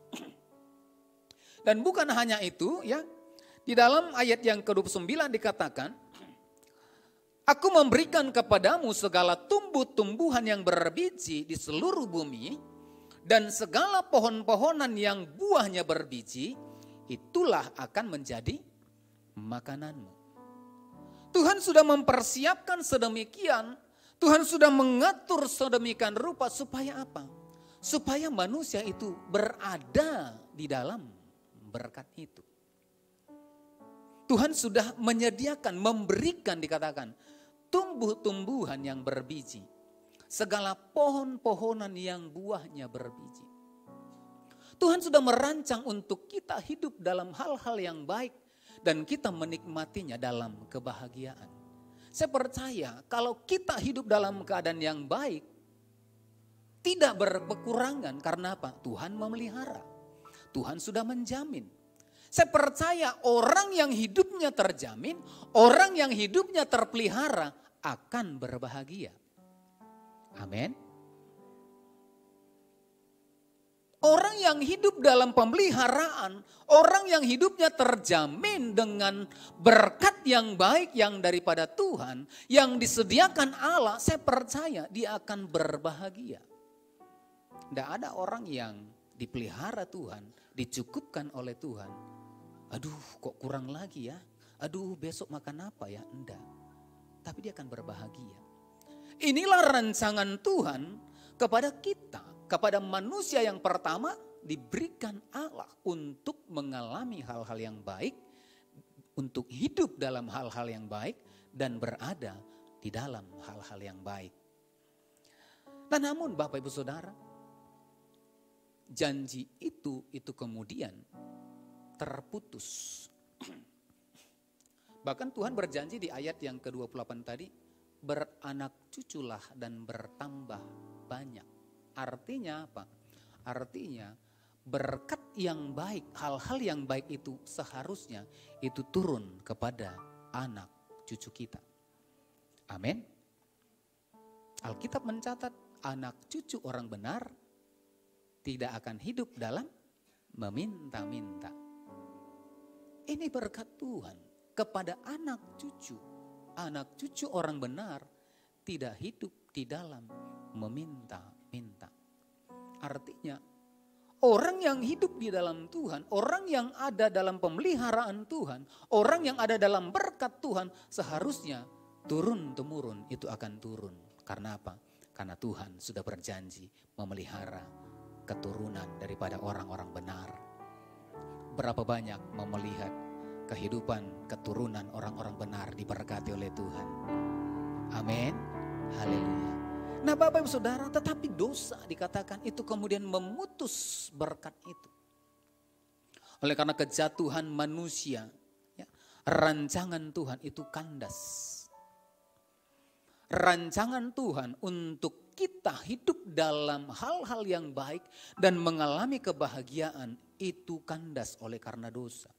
Dan bukan hanya itu ya, di dalam ayat yang ke-29 dikatakan, aku memberikan kepadamu segala tumbuh-tumbuhan yang berbiji di seluruh bumi, dan segala pohon-pohonan yang buahnya berbiji, itulah akan menjadi makananmu. Tuhan sudah mempersiapkan sedemikian, Tuhan sudah mengatur sedemikian rupa supaya apa? Supaya manusia itu berada di dalam berkat itu. Tuhan sudah menyediakan, memberikan dikatakan tumbuh-tumbuhan yang berbiji. Segala pohon-pohonan yang buahnya berbiji. Tuhan sudah merancang untuk kita hidup dalam hal-hal yang baik dan kita menikmatinya dalam kebahagiaan. Saya percaya kalau kita hidup dalam keadaan yang baik, tidak berkekurangan karena apa? Tuhan memelihara. Tuhan sudah menjamin. Saya percaya orang yang hidupnya terjamin, orang yang hidupnya terpelihara akan berbahagia. Amin. Orang yang hidup dalam pemeliharaan, orang yang hidupnya terjamin dengan berkat yang baik yang daripada Tuhan, yang disediakan Allah, saya percaya dia akan berbahagia. Tidak ada orang yang dipelihara Tuhan, dicukupkan oleh Tuhan. Aduh kok kurang lagi ya, aduh besok makan apa ya, enggak. Tapi dia akan berbahagia. Inilah rancangan Tuhan kepada kita. Kepada manusia yang pertama diberikan Allah untuk mengalami hal-hal yang baik, untuk hidup dalam hal-hal yang baik dan berada di dalam hal-hal yang baik. Nah, namun Bapak Ibu Saudara, janji itu kemudian terputus. Bahkan Tuhan berjanji di ayat yang ke-28 tadi, beranak cuculah dan bertambah banyak. Artinya apa? Artinya berkat yang baik, hal-hal yang baik itu seharusnya itu turun kepada anak cucu kita. Amin. Alkitab mencatat anak cucu orang benar tidak akan hidup dalam meminta-minta. Ini berkat Tuhan kepada anak cucu. Anak cucu orang benar tidak hidup di dalam meminta-minta. Artinya orang yang hidup di dalam Tuhan, orang yang ada dalam pemeliharaan Tuhan, orang yang ada dalam berkat Tuhan seharusnya turun-temurun itu akan turun. Karena apa? Karena Tuhan sudah berjanji memelihara keturunan daripada orang-orang benar. Berapa banyak mau melihat kehidupan keturunan orang-orang benar diberkati oleh Tuhan. Amin. Haleluya. Nah Bapak Ibu Saudara, tetapi dosa dikatakan itu kemudian memutus berkat itu. Oleh karena kejatuhan manusia, ya, rancangan Tuhan itu kandas. Rancangan Tuhan untuk kita hidup dalam hal-hal yang baik dan mengalami kebahagiaan itu kandas oleh karena dosa.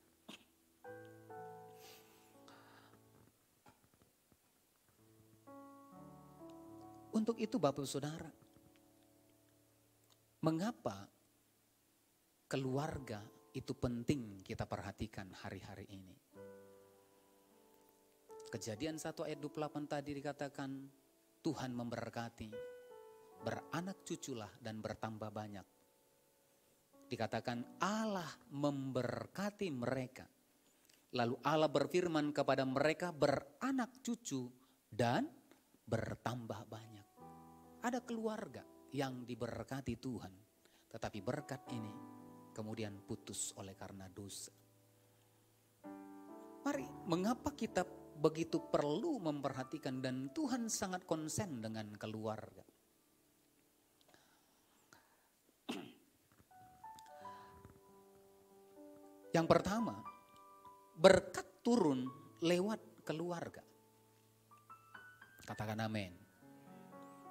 Untuk itu Bapak Saudara, mengapa keluarga itu penting kita perhatikan hari-hari ini. Kejadian 1 ayat 28 tadi dikatakan Tuhan memberkati, beranak cuculah dan bertambah banyak. Dikatakan Allah memberkati mereka. Lalu Allah berfirman kepada mereka beranak cucu dan bertambah banyak. Ada keluarga yang diberkati Tuhan, tetapi berkat ini kemudian putus oleh karena dosa. Mari, mengapa kita begitu perlu memperhatikan dan Tuhan sangat konsen dengan keluarga? Yang pertama, berkat turun lewat keluarga. Katakan amin.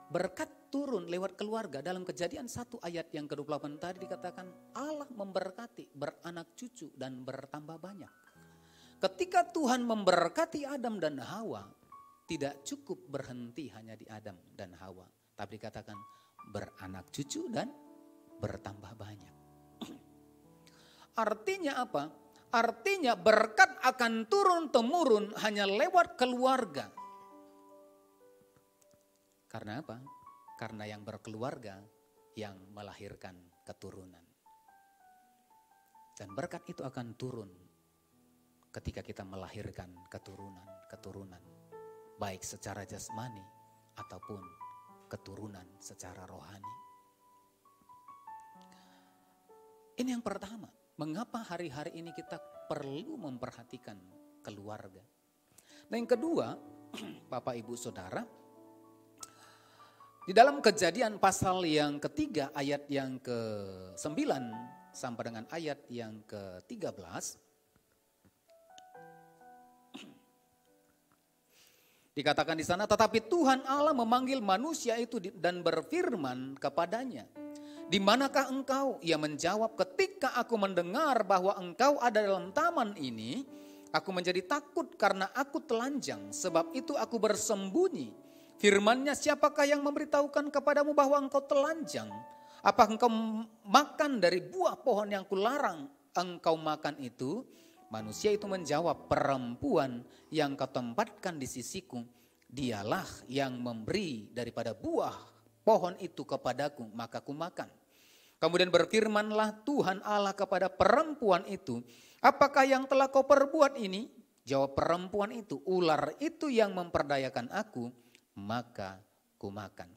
Berkat turun lewat keluarga. Dalam Kejadian 1 ayat yang ke-28 tadi dikatakan Allah memberkati, beranak cucu dan bertambah banyak. Ketika Tuhan memberkati Adam dan Hawa, tidak cukup berhenti hanya di Adam dan Hawa, tapi dikatakan beranak cucu dan bertambah banyak. Artinya apa? Artinya berkat akan turun-temurun hanya lewat keluarga. Karena apa? Karena yang berkeluarga yang melahirkan keturunan. Dan berkat itu akan turun ketika kita melahirkan keturunan. Baik secara jasmani ataupun keturunan secara rohani. Ini yang pertama, mengapa hari-hari ini kita perlu memperhatikan keluarga. Nah yang kedua, Bapak Ibu Saudara, di dalam Kejadian pasal yang ketiga ayat yang ke-9 sampai dengan ayat yang ke-13, dikatakan di sana, tetapi Tuhan Allah memanggil manusia itu dan berfirman kepadanya, di manakah engkau? Ia menjawab, ketika aku mendengar bahwa engkau ada dalam taman ini, aku menjadi takut karena aku telanjang, sebab itu aku bersembunyi. Firman-Nya, siapakah yang memberitahukan kepadamu bahwa engkau telanjang? Apa engkau makan dari buah pohon yang kularang engkau makan itu? Manusia itu menjawab, perempuan yang kau tempatkan di sisiku, dialah yang memberi daripada buah pohon itu kepadaku, maka ku makan. Kemudian berfirmanlah Tuhan Allah kepada perempuan itu, apakah yang telah kau perbuat ini? Jawab perempuan itu, ular itu yang memperdayakan aku, maka ku makan.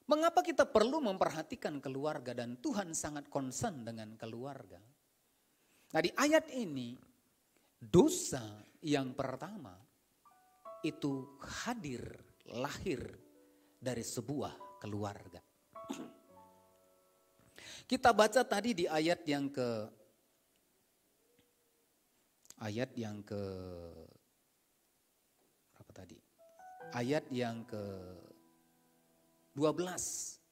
Mengapa kita perlu memperhatikan keluarga dan Tuhan sangat concern dengan keluarga? Nah di ayat ini, dosa yang pertama itu lahir dari sebuah keluarga. Kita baca tadi di ayat yang ke berapa tadi? Ayat yang ke-12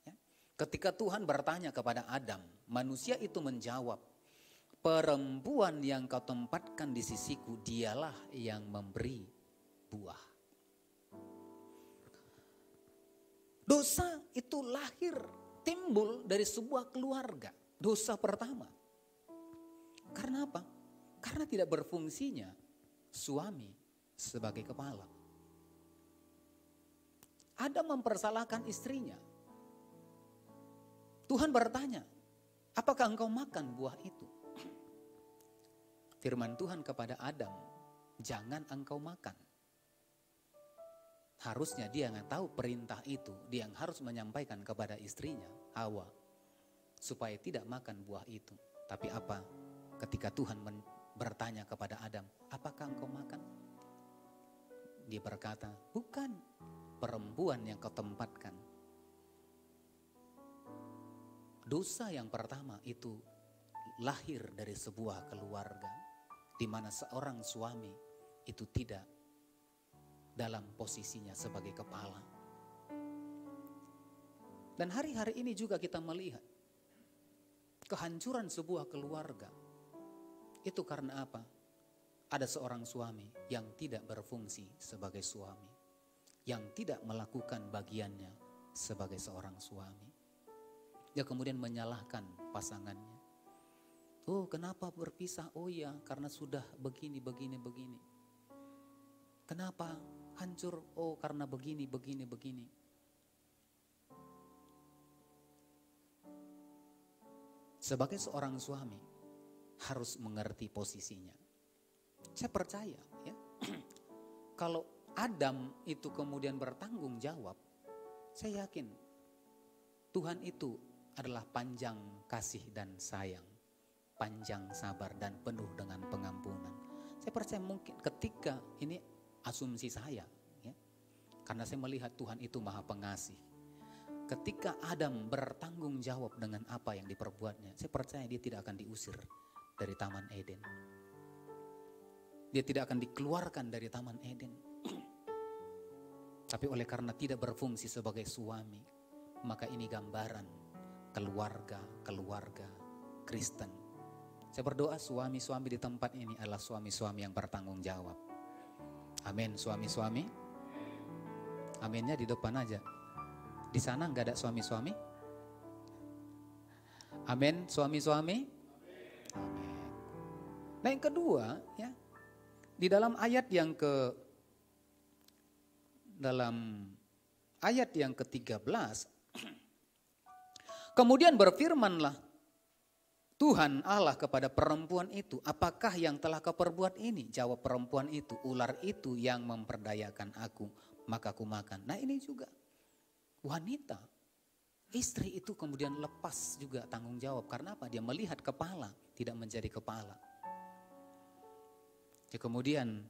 ya. Ketika Tuhan bertanya kepada Adam, manusia itu menjawab, perempuan yang kau tempatkan di sisiku, dialah yang memberi buah. Dosa itu timbul dari sebuah keluarga. Dosa pertama. Karena apa? Karena tidak berfungsinya suami sebagai kepala. Adam mempersalahkan istrinya. Tuhan bertanya, apakah engkau makan buah itu? Firman Tuhan kepada Adam, jangan engkau makan. Harusnya dia yang tahu perintah itu, dia yang harus menyampaikan kepada istrinya, Hawa, supaya tidak makan buah itu. Tapi apa? Ketika Tuhan bertanya kepada Adam, apakah engkau makan? Dia berkata, bukan, perempuan yang kau tempatkan. Dosa yang pertama itu lahir dari sebuah keluarga, di mana seorang suami itu tidak dalam posisinya sebagai kepala. Dan hari-hari ini juga kita melihat kehancuran sebuah keluarga. Itu karena apa? Ada seorang suami yang tidak berfungsi sebagai suami, yang tidak melakukan bagiannya sebagai seorang suami. Dia kemudian menyalahkan pasangannya. Oh, kenapa berpisah? Oh ya, karena sudah begini. Kenapa hancur? Oh, karena begini. Sebagai seorang suami harus mengerti posisinya. Saya percaya ya. Kalau Adam itu kemudian bertanggung jawab, saya yakin Tuhan itu adalah panjang kasih dan sayang, panjang sabar dan penuh dengan pengampunan. Saya percaya mungkin ketika ini asumsi saya ya, karena saya melihat Tuhan itu maha pengasih. Ketika Adam bertanggung jawab dengan apa yang diperbuatnya, saya percaya dia tidak akan diusir dari Taman Eden. Dia tidak akan dikeluarkan dari Taman Eden. Tapi oleh karena tidak berfungsi sebagai suami, maka ini gambaran keluarga Kristen. Saya berdoa suami-suami di tempat ini adalah suami-suami yang bertanggung jawab. Amin, suami-suami. Aminnya di depan aja. Di sana nggak ada suami-suami? Amin, suami-suami. Amin. Nah yang kedua ya, di dalam ayat yang ke-13, kemudian berfirmanlah Tuhan Allah kepada perempuan itu, apakah yang telah kau perbuat ini? Jawab perempuan itu, ular itu yang memperdayakan aku, maka aku makan. Nah ini juga wanita, istri itu kemudian lepas juga tanggung jawab. Karena apa? Dia melihat kepala, tidak menjadi kepala. Dia kemudian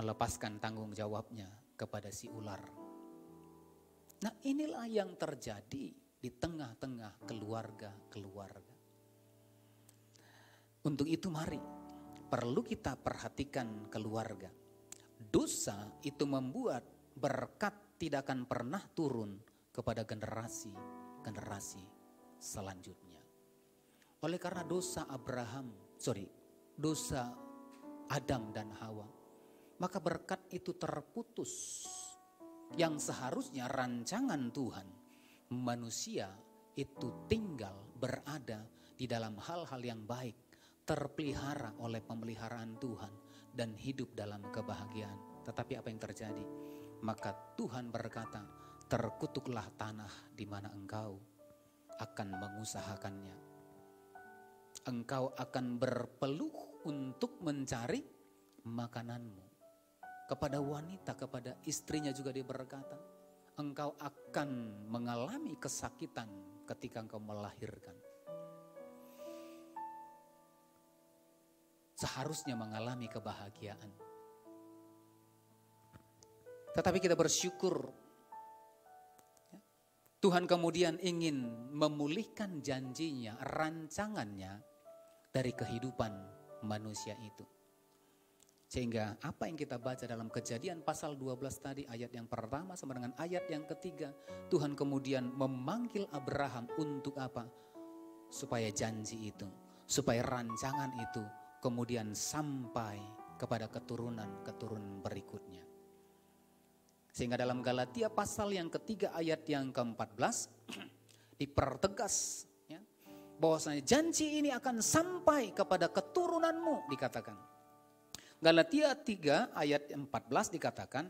melepaskan tanggung jawabnya kepada si ular. Nah inilah yang terjadi di tengah-tengah keluarga-keluarga. Untuk itu mari, perlu kita perhatikan keluarga. Dosa itu membuat berkat tidak akan pernah turun kepada generasi selanjutnya. Oleh karena dosa Adam dan Hawa, maka berkat itu terputus. Yang seharusnya rancangan Tuhan, manusia itu tinggal berada di dalam hal-hal yang baik, terpelihara oleh pemeliharaan Tuhan dan hidup dalam kebahagiaan. Tetapi apa yang terjadi? Maka Tuhan berkata, terkutuklah tanah di mana engkau akan mengusahakannya. Engkau akan berpeluh untuk mencari makananmu. Kepada wanita, kepada istrinya juga dia berkata, engkau akan mengalami kesakitan ketika engkau melahirkan. Seharusnya mengalami kebahagiaan. Tetapi kita bersyukur, Tuhan kemudian ingin memulihkan janjinya, rancangannya dari kehidupan manusia itu. Sehingga apa yang kita baca dalam Kejadian pasal 12 tadi, ayat yang pertama sama dengan ayat yang ketiga, Tuhan kemudian memanggil Abraham untuk apa? Supaya janji itu, supaya rancangan itu kemudian sampai kepada keturunan berikutnya. Sehingga dalam Galatia pasal yang ketiga ayat yang ke-14 dipertegas ya, bahwasanya janji ini akan sampai kepada keturunanmu, dikatakan. Galatia 3 ayat 14 dikatakan,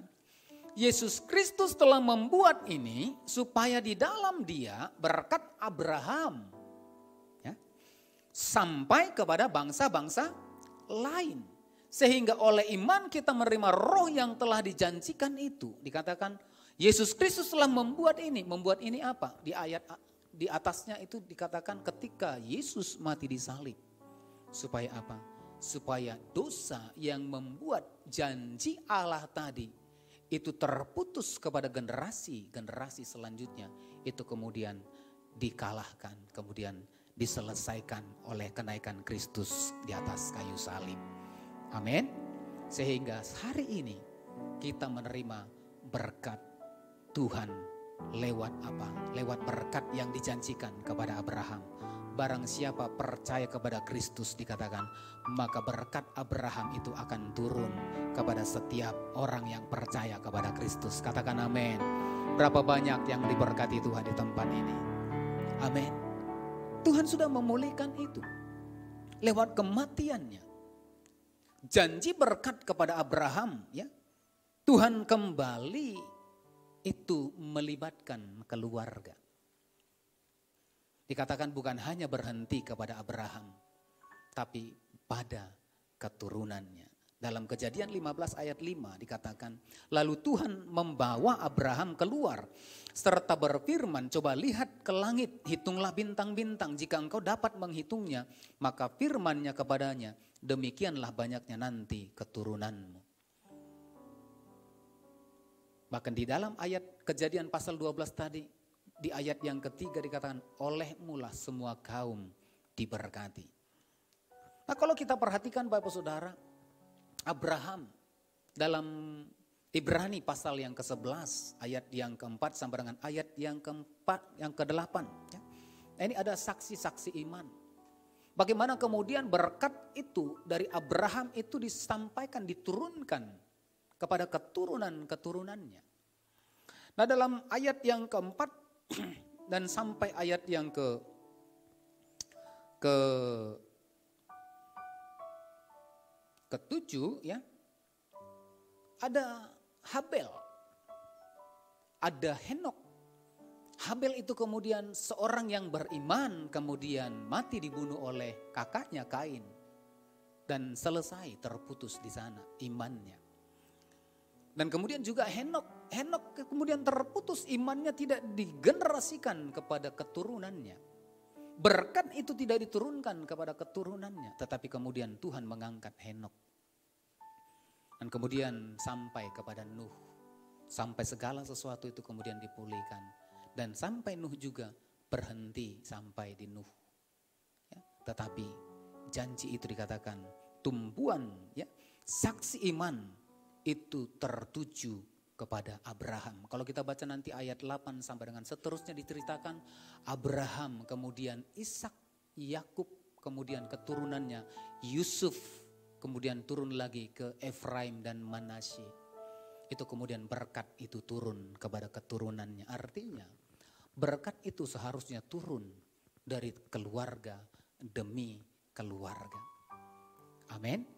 Yesus Kristus telah membuat ini supaya di dalam dia berkat Abraham ya, sampai kepada bangsa-bangsa lain. Sehingga oleh iman kita menerima roh yang telah dijanjikan itu. Dikatakan Yesus Kristus telah membuat ini. Membuat ini apa? Di ayat di atasnya itu dikatakan ketika Yesus mati di salib. Supaya apa? Supaya dosa yang membuat janji Allah tadi itu terputus kepada generasi selanjutnya. Itu kemudian dikalahkan, kemudian diselesaikan oleh kenaikan Kristus di atas kayu salib. Amin. Sehingga hari ini kita menerima berkat Tuhan lewat apa? Lewat berkat yang dijanjikan kepada Abraham. Barang siapa percaya kepada Kristus dikatakan, maka berkat Abraham itu akan turun kepada setiap orang yang percaya kepada Kristus. Katakan amin. Berapa banyak yang diberkati Tuhan di tempat ini? Amin. Tuhan sudah memulihkan itu lewat kematiannya. Janji berkat kepada Abraham ya, Tuhan kembali itu melibatkan keluarga. Dikatakan bukan hanya berhenti kepada Abraham, tapi pada keturunannya. Dalam Kejadian 15 ayat 5 dikatakan, lalu Tuhan membawa Abraham keluar serta berfirman, coba lihat ke langit, hitunglah bintang-bintang, jika engkau dapat menghitungnya, maka firman-Nya kepadanya, demikianlah banyaknya nanti keturunanmu. Bahkan di dalam ayat Kejadian pasal 12 tadi, di ayat yang ketiga dikatakan, olehmu lah semua kaum diberkati. Nah kalau kita perhatikan Bapak Saudara, Abraham dalam Ibrani pasal yang ke-11 ayat yang ke-4 sampai dengan ayat yang ke-8 ya. Nah, ini ada saksi-saksi iman. Bagaimana kemudian berkat itu dari Abraham itu disampaikan, diturunkan kepada keturunan-keturunannya. Nah dalam ayat yang ke-4 dan sampai ayat yang ke-7 ya, ada Habel, ada Henok. Habel itu kemudian seorang yang beriman, kemudian mati dibunuh oleh kakaknya Kain dan selesai terputus di sana imannya. Dan kemudian juga Henok kemudian terputus imannya, tidak digenerasikan kepada keturunannya. Berkat itu tidak diturunkan kepada keturunannya, tetapi kemudian Tuhan mengangkat Henok. Dan kemudian sampai kepada Nuh, sampai segala sesuatu itu kemudian dipulihkan. Dan sampai Nuh juga berhenti sampai di Nuh. Ya, tetapi janji itu dikatakan tumpuan, ya, saksi iman itu tertuju kepada Abraham. Kalau kita baca nanti ayat 8 sampai dengan seterusnya diceritakan Abraham, kemudian Ishak, Yakub, kemudian keturunannya Yusuf, kemudian turun lagi ke Efraim dan Manasye. Itu kemudian berkat itu turun kepada keturunannya. Artinya berkat itu seharusnya turun dari keluarga demi keluarga. Amin.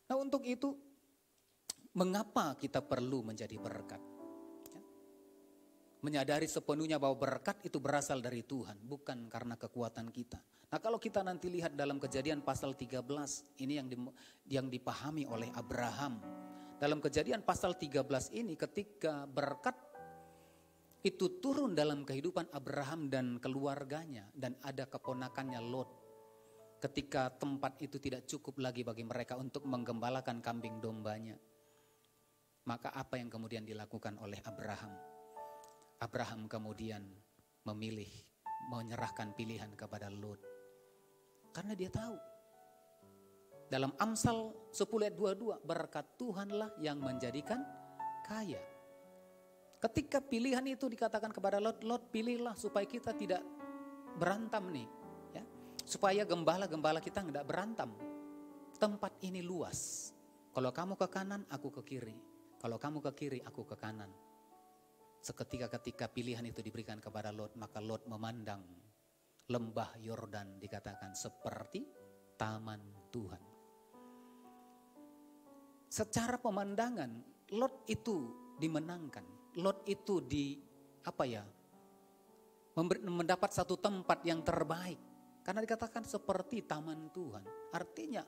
Nah, untuk itu mengapa kita perlu menjadi berkat? Menyadari sepenuhnya bahwa berkat itu berasal dari Tuhan, bukan karena kekuatan kita. Nah, kalau kita nanti lihat dalam Kejadian pasal 13, ini yang dipahami oleh Abraham. Dalam Kejadian pasal 13 ini ketika berkat itu turun dalam kehidupan Abraham dan keluarganya, dan ada keponakannya Lot. Ketika tempat itu tidak cukup lagi bagi mereka untuk menggembalakan kambing dombanya, maka apa yang kemudian dilakukan oleh Abraham? Abraham kemudian memilih menyerahkan pilihan kepada Lot. Karena dia tahu. Dalam Amsal 10 ayat 22, berkat Tuhanlah yang menjadikan kaya. Ketika pilihan itu dikatakan kepada Lot, Lot pilihlah supaya kita tidak berantem nih. Ya, supaya gembala-gembala kita tidak berantem. Tempat ini luas. Kalau kamu ke kanan, aku ke kiri. Kalau kamu ke kiri, aku ke kanan. Seketika ketika pilihan itu diberikan kepada Lot, maka Lot memandang lembah Yordan dikatakan seperti taman Tuhan. Secara pemandangan Lot itu dimenangkan. Lot itu mendapat satu tempat yang terbaik. Karena dikatakan seperti taman Tuhan. Artinya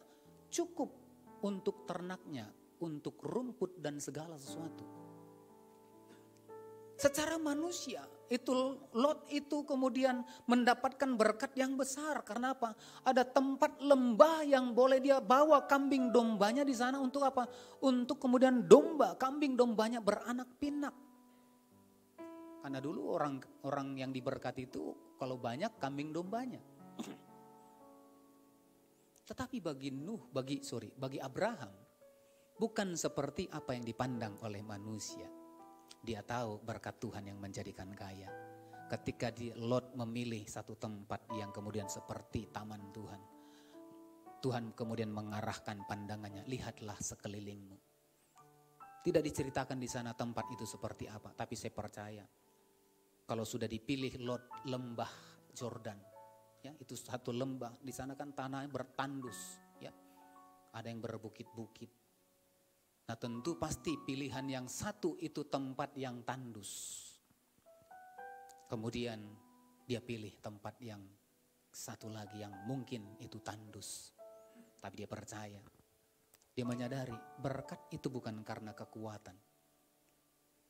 cukup untuk ternaknya, untuk rumput dan segala sesuatu. Secara manusia, Lot itu kemudian mendapatkan berkat yang besar. Karena apa? Ada tempat lembah yang boleh dia bawa kambing dombanya di sana untuk apa? Untuk kemudian kambing dombanya beranak pinak. Karena dulu orang yang diberkati itu kalau banyak kambing dombanya. Tetapi bagi Abraham bukan seperti apa yang dipandang oleh manusia. Dia tahu berkat Tuhan yang menjadikan kaya. Ketika Lot memilih satu tempat yang kemudian seperti taman Tuhan, Tuhan kemudian mengarahkan pandangannya, lihatlah sekelilingmu. Tidak diceritakan di sana tempat itu seperti apa, tapi saya percaya kalau sudah dipilih Lot lembah Jordan, ya itu satu lembah, di sana kan tanahnya bertandus, ya ada yang berbukit-bukit. Nah tentu pasti pilihan yang satu itu tempat yang tandus. Kemudian dia pilih tempat yang satu lagi yang mungkin itu tandus. Tapi dia percaya, dia menyadari berkat itu bukan karena kekuatan,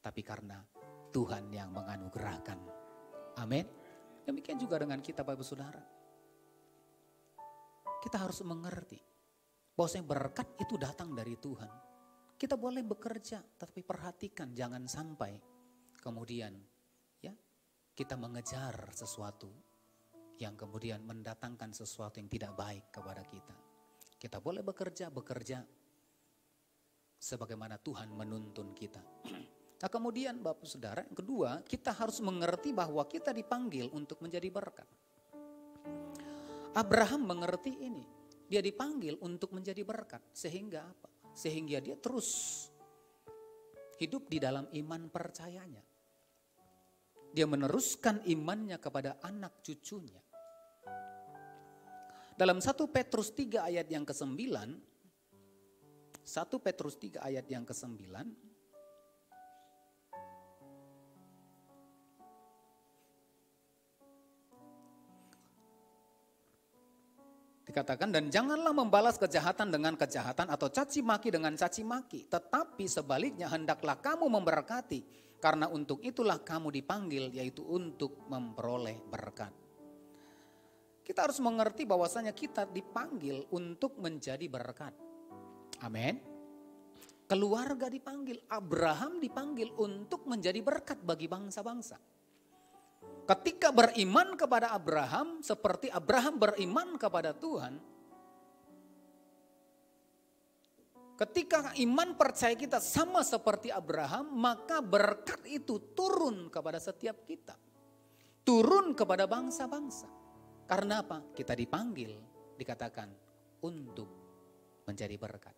tapi karena Tuhan yang menganugerahkan. Amin. Demikian juga dengan kita Bapak Saudara. Kita harus mengerti bahwa berkat itu datang dari Tuhan. Kita boleh bekerja, tapi perhatikan jangan sampai kemudian ya kita mengejar sesuatu yang kemudian mendatangkan sesuatu yang tidak baik kepada kita. Kita boleh bekerja sebagaimana Tuhan menuntun kita. Nah kemudian Bapak Saudara, yang kedua kita harus mengerti bahwa kita dipanggil untuk menjadi berkat. Abraham mengerti ini, dia dipanggil untuk menjadi berkat sehingga apa? Sehingga dia terus hidup di dalam iman percayanya. Dia meneruskan imannya kepada anak cucunya. Dalam 1 Petrus 3 ayat yang ke-9, 1 Petrus 3 ayat yang ke-9, Dikatakan, dan janganlah membalas kejahatan dengan kejahatan atau caci maki dengan caci maki. Tetapi sebaliknya hendaklah kamu memberkati. Karena untuk itulah kamu dipanggil, yaitu untuk memperoleh berkat. Kita harus mengerti bahwasanya kita dipanggil untuk menjadi berkat. Amin. Keluarga dipanggil, Abraham dipanggil untuk menjadi berkat bagi bangsa-bangsa. Ketika beriman kepada Abraham, seperti Abraham beriman kepada Tuhan, ketika iman percaya kita sama seperti Abraham, maka berkat itu turun kepada setiap kita. Turun kepada bangsa-bangsa. Karena apa? Kita dipanggil, dikatakan, untuk menjadi berkat.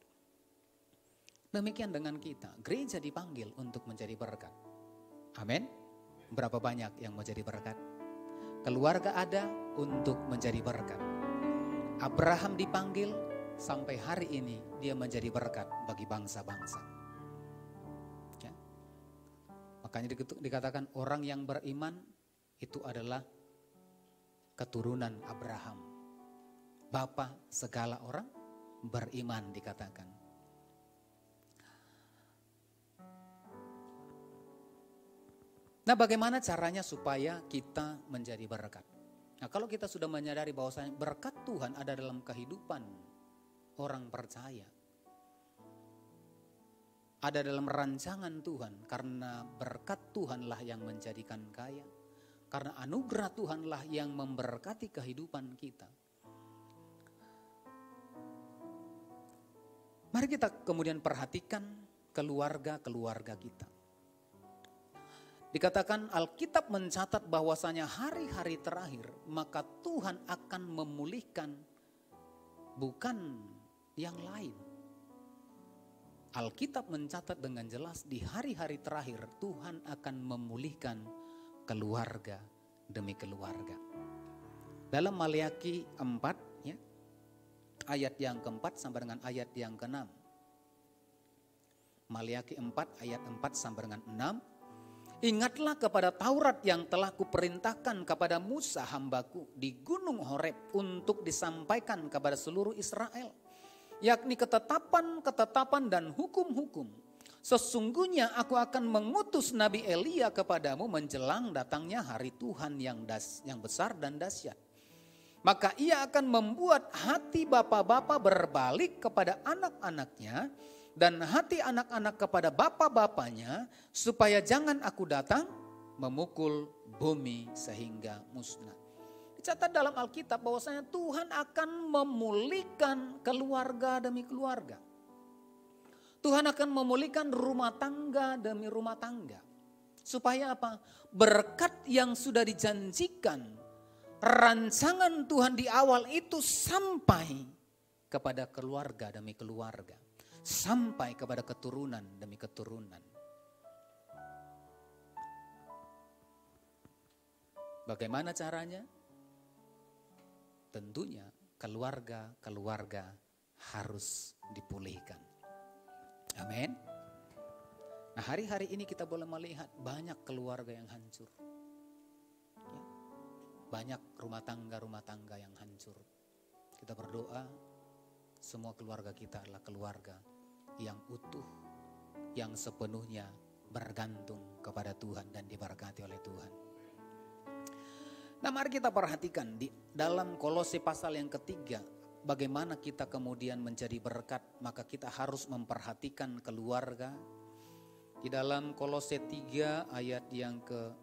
Demikian dengan kita, gereja dipanggil untuk menjadi berkat. Amin. Berapa banyak yang mau jadi berkat? Keluarga ada untuk menjadi berkat. Abraham dipanggil, sampai hari ini dia menjadi berkat bagi bangsa-bangsa. Ya. Makanya dikatakan orang yang beriman itu adalah keturunan Abraham. Bapa segala orang beriman dikatakan. Nah, bagaimana caranya supaya kita menjadi berkat? Nah, kalau kita sudah menyadari bahwasanya berkat Tuhan ada dalam kehidupan orang percaya, ada dalam rancangan Tuhan, karena berkat Tuhanlah yang menjadikan kaya, karena anugerah Tuhanlah yang memberkati kehidupan kita. Mari kita kemudian perhatikan keluarga-keluarga kita. Dikatakan Alkitab mencatat bahwasanya hari-hari terakhir maka Tuhan akan memulihkan bukan yang lain. Alkitab mencatat dengan jelas di hari-hari terakhir Tuhan akan memulihkan keluarga demi keluarga. Dalam Maleakhi 4 ya, ayat yang keempat sampai dengan ayat yang ke-6. Maleakhi 4 ayat 4 sampai dengan 6. Ingatlah kepada Taurat yang telah kuperintahkan kepada Musa hambaku di Gunung Horeb untuk disampaikan kepada seluruh Israel. Yakni ketetapan dan hukum-hukum. Sesungguhnya aku akan mengutus Nabi Elia kepadamu menjelang datangnya hari Tuhan yang besar dan dahsyat. Maka ia akan membuat hati bapa-bapa berbalik kepada anak-anaknya, dan hati anak-anak kepada bapa-bapanya, supaya jangan aku datang memukul bumi sehingga musnah. Dicatat dalam Alkitab bahwasanya Tuhan akan memulihkan keluarga demi keluarga. Tuhan akan memulihkan rumah tangga demi rumah tangga. Supaya apa? Berkat yang sudah dijanjikan, rancangan Tuhan di awal itu sampai kepada keluarga demi keluarga. Sampai kepada keturunan demi keturunan. Bagaimana caranya? Tentunya keluarga-keluarga harus dipulihkan. Amin. Nah, hari-hari ini kita boleh melihat banyak keluarga yang hancur. Ya, banyak rumah tangga yang hancur. Kita berdoa semua keluarga kita adalah keluarga yang utuh, yang sepenuhnya bergantung kepada Tuhan dan diberkati oleh Tuhan. Nah, mari kita perhatikan di dalam Kolose pasal yang ketiga, bagaimana kita kemudian menjadi berkat, maka kita harus memperhatikan keluarga. Di dalam Kolose 3 ayat yang ke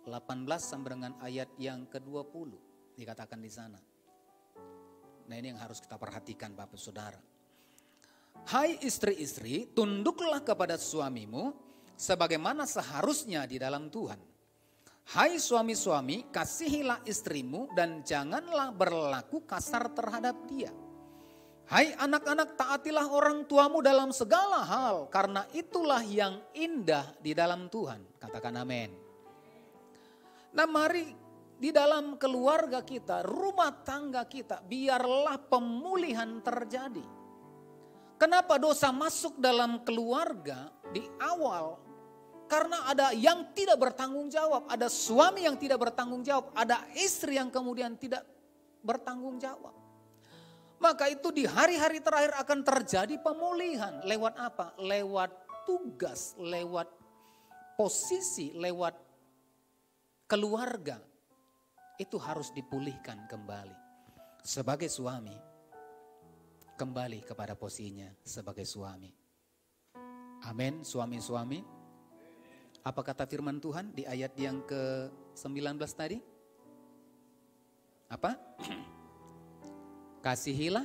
18 sampai dengan ayat yang ke-20 dikatakan di sana. Nah, ini yang harus kita perhatikan Bapak Saudara. Hai istri-istri, tunduklah kepada suamimu sebagaimana seharusnya di dalam Tuhan. Hai suami-suami, kasihilah istrimu dan janganlah berlaku kasar terhadap dia. Hai anak-anak, taatilah orang tuamu dalam segala hal, karena itulah yang indah di dalam Tuhan. Katakan amin. Nah, mari di dalam keluarga kita, rumah tangga kita, biarlah pemulihan terjadi. Kenapa dosa masuk dalam keluarga di awal? Karena ada yang tidak bertanggung jawab, ada suami yang tidak bertanggung jawab, ada istri yang kemudian tidak bertanggung jawab. Maka itu di hari-hari terakhir akan terjadi pemulihan. Lewat apa? Lewat tugas, lewat posisi, lewat keluarga. Itu harus dipulihkan kembali. Sebagai suami, kembali kepada posisinya sebagai suami. Amin, suami-suami. Apa kata firman Tuhan di ayat yang ke-19 tadi? Apa? Kasihilah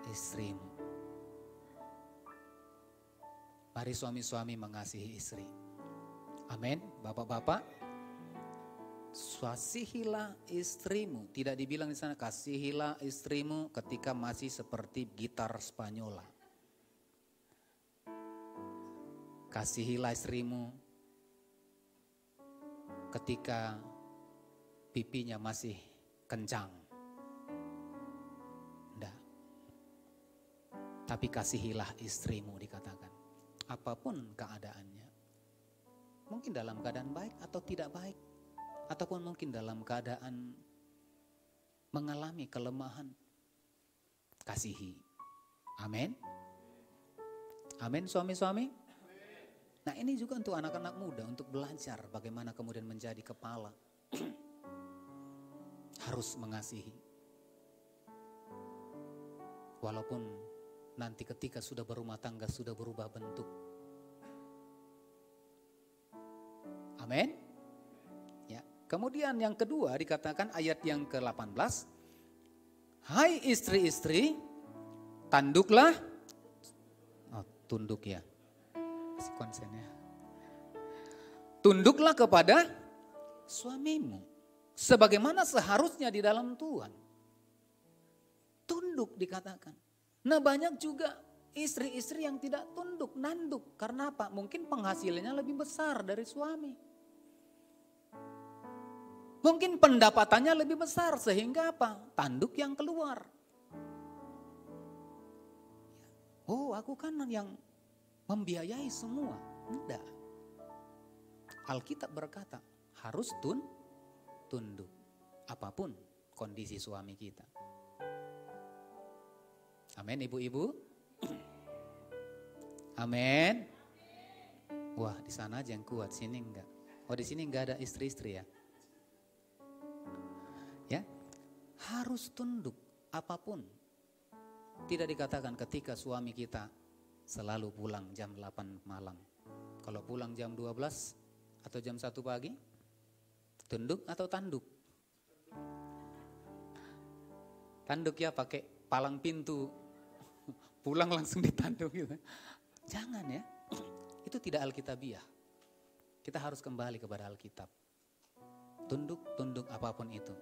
istrimu. Mari suami-suami mengasihi istri. Amin, bapak-bapak. Kasihilah istrimu. Tidak dibilang di sana kasihilah istrimu ketika masih seperti gitar Spanyola. Kasihilah istrimu ketika pipinya masih kencang. Enggak. Tapi kasihilah istrimu dikatakan. Apapun keadaannya. Mungkin dalam keadaan baik atau tidak baik. Ataupun mungkin dalam keadaan mengalami kelemahan. Kasihi. Amin. Amin suami-suami. Nah ini juga untuk anak-anak muda untuk belajar bagaimana kemudian menjadi kepala. Harus mengasihi. Walaupun nanti ketika sudah berumah tangga sudah berubah bentuk. Amin. Ya. Kemudian yang kedua dikatakan ayat yang ke-18. Hai istri-istri, tanduklah. Oh, tunduk ya. Konsennya. Tunduklah kepada suamimu sebagaimana seharusnya di dalam Tuhan. Tunduk dikatakan. Nah banyak juga istri-istri yang tidak tunduk, nanduk. Karena apa? Mungkin penghasilannya lebih besar dari suami. Mungkin pendapatannya lebih besar sehingga apa? Tanduk yang keluar. Oh aku kan yang membiayai semua. Enggak. Alkitab berkata harus tunduk. Apapun kondisi suami kita. Amin ibu-ibu. Amin. Wah di sana aja yang kuat, sini enggak. Oh di sini enggak ada istri-istri ya. Ya. Harus tunduk apapun. Tidak dikatakan ketika suami kita selalu pulang jam 8 malam. Kalau pulang jam 12 atau jam 1 pagi, tunduk atau tanduk? Tanduk ya pakai palang pintu, pulang langsung ditanduk gitu. Jangan ya, itu tidak alkitabiah. Kita harus kembali kepada Alkitab. Tunduk apapun itu.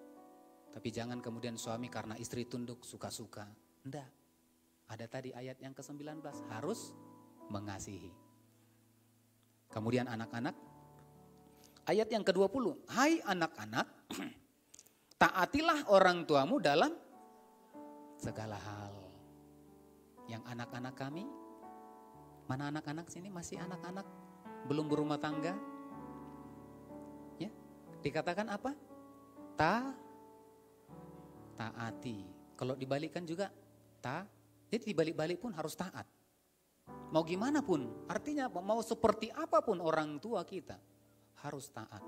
Tapi jangan kemudian suami karena istri tunduk suka-suka. Enggak. Ada tadi ayat yang ke-19 harus mengasihi. Kemudian anak-anak. Ayat yang ke-20. Hai anak-anak, taatilah orang tuamu dalam segala hal. Yang anak-anak kami, mana anak-anak sini masih anak-anak belum berumah tangga? Ya, dikatakan apa? Taati. Kalau dibalikkan juga jadi dibalik-balik pun harus taat. Mau gimana pun, artinya apa? Mau seperti apapun orang tua kita, harus taat.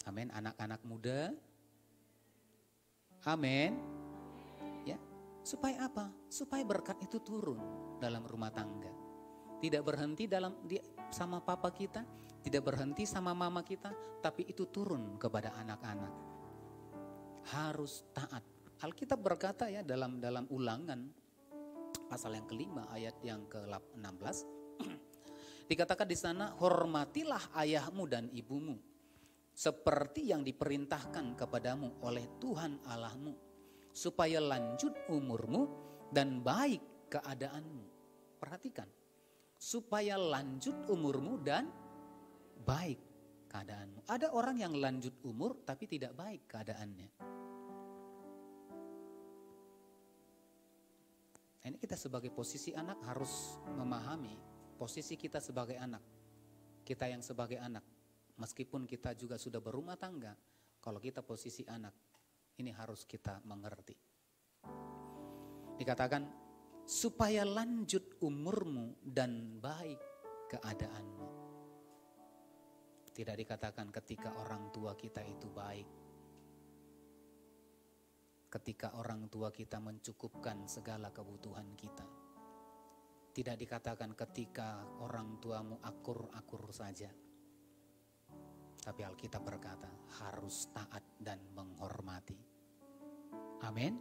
Amin, anak-anak muda. Amin. Ya, supaya apa? Supaya berkat itu turun dalam rumah tangga. Tidak berhenti sama papa kita, tidak berhenti sama mama kita, tapi itu turun kepada anak-anak. Harus taat. Alkitab berkata ya dalam Ulangan pasal yang kelima ayat yang ke-16 dikatakan di sana, hormatilah ayahmu dan ibumu seperti yang diperintahkan kepadamu oleh Tuhan Allahmu supaya lanjut umurmu dan baik keadaanmu. Perhatikan, supaya lanjut umurmu dan baik keadaanmu. Ada orang yang lanjut umur tapi tidak baik keadaannya. Ini kita sebagai posisi anak harus memahami posisi kita sebagai anak. Kita yang sebagai anak, meskipun kita juga sudah berumah tangga, kalau kita posisi anak, ini harus kita mengerti. Dikatakan, supaya lanjut umurmu dan baik keadaanmu. Tidak dikatakan ketika orang tua kita itu baik. Ketika orang tua kita mencukupkan segala kebutuhan kita. Tidak dikatakan ketika orang tuamu akur-akur saja. Tapi Alkitab berkata harus taat dan menghormati. Amin.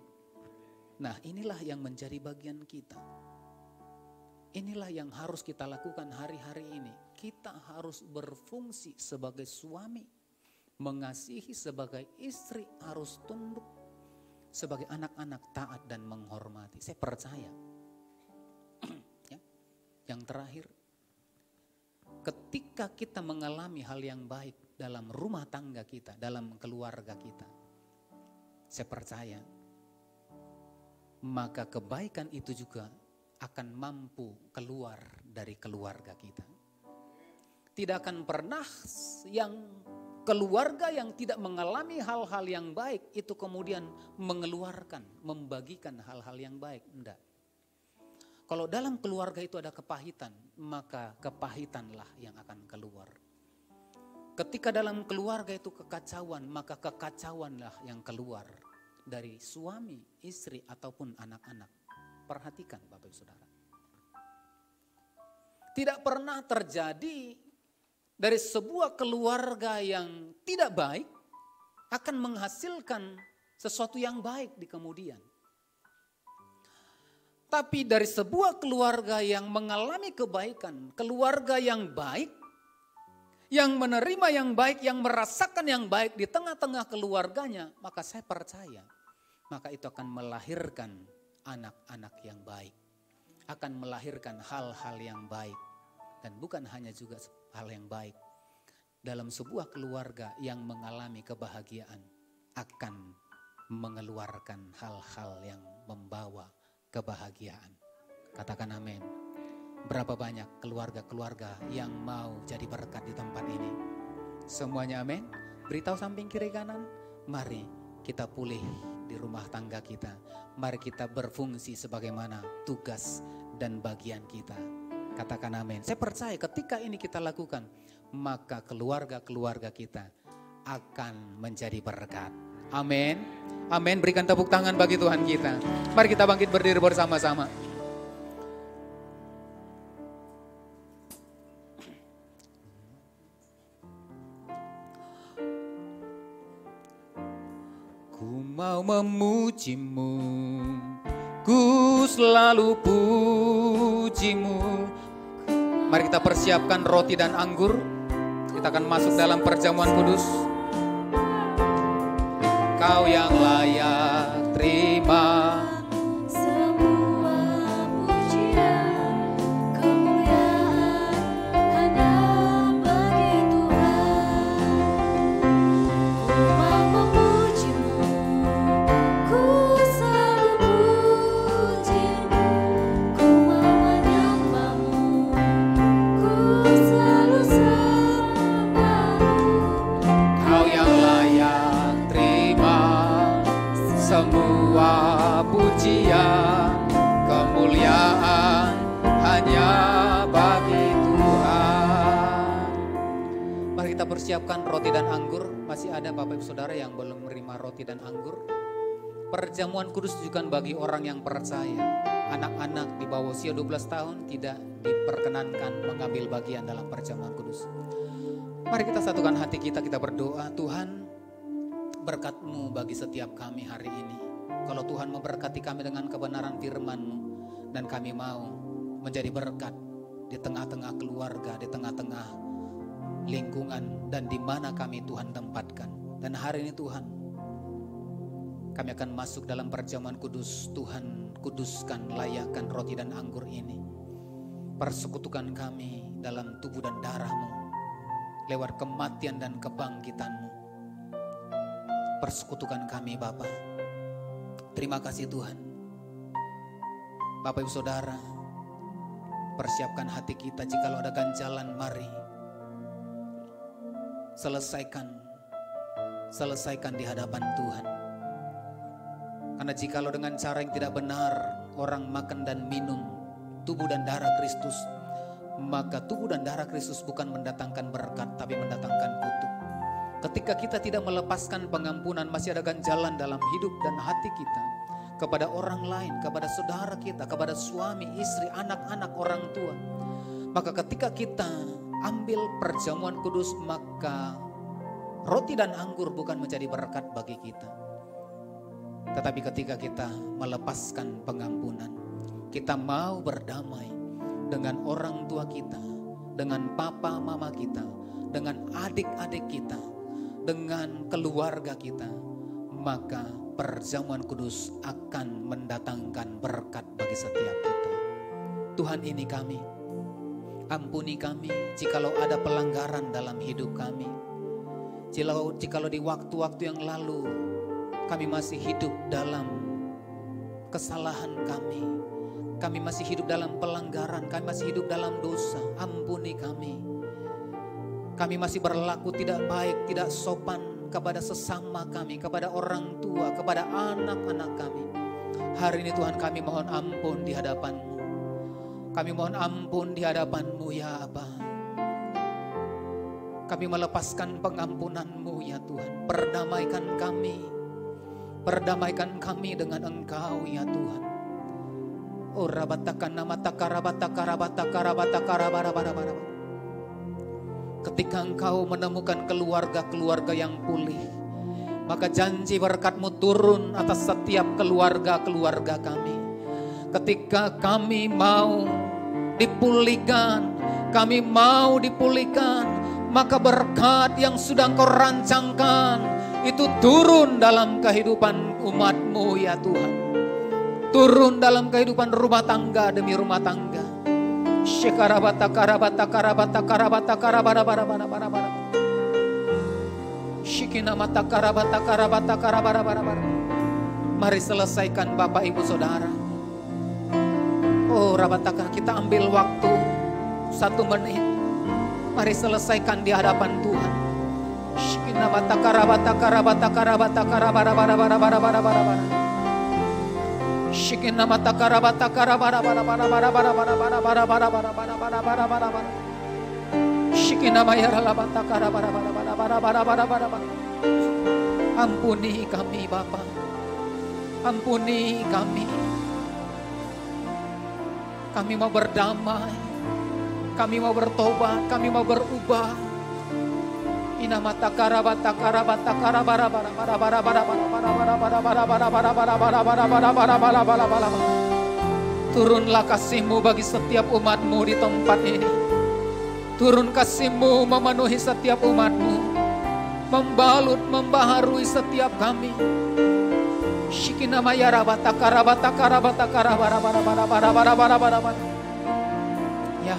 Nah, inilah yang menjadi bagian kita. Inilah yang harus kita lakukan hari-hari ini. Kita harus berfungsi sebagai suami, mengasihi sebagai istri, harus tunduk sebagai anak-anak, taat dan menghormati. Saya percaya. Ya. Yang terakhir, ketika kita mengalami hal yang baik dalam rumah tangga kita, dalam keluarga kita, saya percaya maka kebaikan itu juga akan mampu keluar dari keluarga kita. Tidak akan pernah yang keluarga yang tidak mengalami hal-hal yang baik itu kemudian mengeluarkan, membagikan hal-hal yang baik. Enggak. Kalau dalam keluarga itu ada kepahitan, maka kepahitanlah yang akan keluar. Ketika dalam keluarga itu kekacauan, maka kekacauanlah yang keluar dari suami, istri ataupun anak-anak. Perhatikan Bapak Ibu Saudara. Tidak pernah terjadi dari sebuah keluarga yang tidak baik akan menghasilkan sesuatu yang baik di kemudian. Tapi dari sebuah keluarga yang mengalami kebaikan, keluarga yang baik, yang menerima yang baik, yang merasakan yang baik di tengah-tengah keluarganya, maka saya percaya, maka itu akan melahirkan anak-anak yang baik, akan melahirkan hal-hal yang baik, dan bukan hanya juga hal yang baik. Dalam sebuah keluarga yang mengalami kebahagiaan akan mengeluarkan hal-hal yang membawa kebahagiaan. Katakan amin. Berapa banyak keluarga-keluarga yang mau jadi berkat di tempat ini? Semuanya amin. Beritahu samping kiri kanan, mari kita pulih di rumah tangga kita. Mari kita berfungsi sebagaimana tugas dan bagian kita. Katakan amin. Saya percaya ketika ini kita lakukan, maka keluarga-keluarga kita akan menjadi berkat. Amin. Amin. Berikan tepuk tangan bagi Tuhan kita. Mari kita bangkit berdiri bersama-sama. Ku mau memujimu, ku selalu pujimu. Mari kita persiapkan roti dan anggur. Kita akan masuk dalam perjamuan kudus. Kau yang layak terima semua pujian, kemuliaan hanya bagi Tuhan. Ku mau memujimu, ku selalu pujimu, ku mau menyembahmu, ku selalu sembahmu. Kau yang layak terima semua pujian, kemuliaan hanya bagi Tuhan. Mari kita persiapkan roti dan anggur. Masih ada Bapak Ibu Saudara yang belum menerima roti dan anggur. Perjamuan kudus ditujukan bagi orang yang percaya. Anak-anak di bawah usia 12 tahun tidak diperkenankan mengambil bagian dalam perjamuan kudus. Mari kita satukan hati kita berdoa. Tuhan, berkat-Mu bagi setiap kami hari ini. Kalau Tuhan memberkati kami dengan kebenaran firman-Mu, dan kami mau menjadi berkat di tengah-tengah keluarga, di tengah-tengah lingkungan, dan di mana kami Tuhan tempatkan. Dan hari ini Tuhan, kami akan masuk dalam perjamuan kudus. Tuhan, kuduskan, layakkan roti dan anggur ini. Persekutukan kami dalam tubuh dan darah-Mu, lewat kematian dan kebangkitan-Mu. Persekutukan kami Bapa. Terima kasih Tuhan. Bapak Ibu Saudara, persiapkan hati kita. Jikalau ada ganjalan, mari selesaikan di hadapan Tuhan. Karena jikalau dengan cara yang tidak benar orang makan dan minum tubuh dan darah Kristus, maka tubuh dan darah Kristus bukan mendatangkan berkat, tapi mendatangkan kutuk. Ketika kita tidak melepaskan pengampunan, masih ada ganjalan dalam hidup dan hati kita kepada orang lain, kepada saudara kita, kepada suami, istri, anak-anak, orang tua. Maka ketika kita ambil perjamuan kudus, maka roti dan anggur bukan menjadi berkat bagi kita. Tetapi ketika kita melepaskan pengampunan, kita mau berdamai dengan orang tua kita, dengan papa mama kita, dengan adik-adik kita, dengan keluarga kita, maka perjamuan kudus akan mendatangkan berkat bagi setiap kita. Tuhan, ini kami, ampuni kami jikalau ada pelanggaran dalam hidup kami. Jikalau di waktu-waktu yang lalu kami masih hidup dalam kesalahan kami masih hidup dalam pelanggaran, kami masih hidup dalam dosa, ampuni kami. Kami masih berlaku tidak baik, tidak sopan kepada sesama kami, kepada orang tua, kepada anak-anak kami. Hari ini Tuhan, kami mohon ampun di hadapan-Mu. Kami mohon ampun di hadapan-Mu ya Aba. Kami melepaskan pengampunan-Mu ya Tuhan. Perdamaikan kami dengan Engkau ya Tuhan. Oh rabatakan nama takarabatakarabatakarabatakarabarabara. Ketika Engkau menemukan keluarga-keluarga yang pulih, maka janji berkat-Mu turun atas setiap keluarga-keluarga kami. Ketika kami mau dipulihkan, maka berkat yang sudah Engkau rancangkan itu turun dalam kehidupan umat-Mu ya Tuhan. Turun dalam kehidupan rumah tangga demi rumah tangga. Mari selesaikan Bapak Ibu Saudara. Oh rabataka, kita ambil waktu 1 menit. Mari selesaikan di hadapan Tuhan. Shikina mata karabata karabara bara bara bara bara bara bara bara bara bara bara bara bara bara bara. Shikina mayara labata karabara bara bara bara bara bara bara bara. Ampuni kami Bapa. Ampuni kami. Kami mau berdamai. Kami mau bertobat, kami mau berubah. Ina mata karabata karabata karabara bara bara bara bara bara bara bara bara bara bara bara bara bara bara bara bara bara bara. Turunlah kasih-Mu bagi setiap umat-Mu di tempat ini. Turun kasih-Mu memenuhi setiap umat-Mu, membalut, membaharui setiap kami. Shikina maya rabata karabata karabata karabara bara bara bara bara bara bara bara. Ya,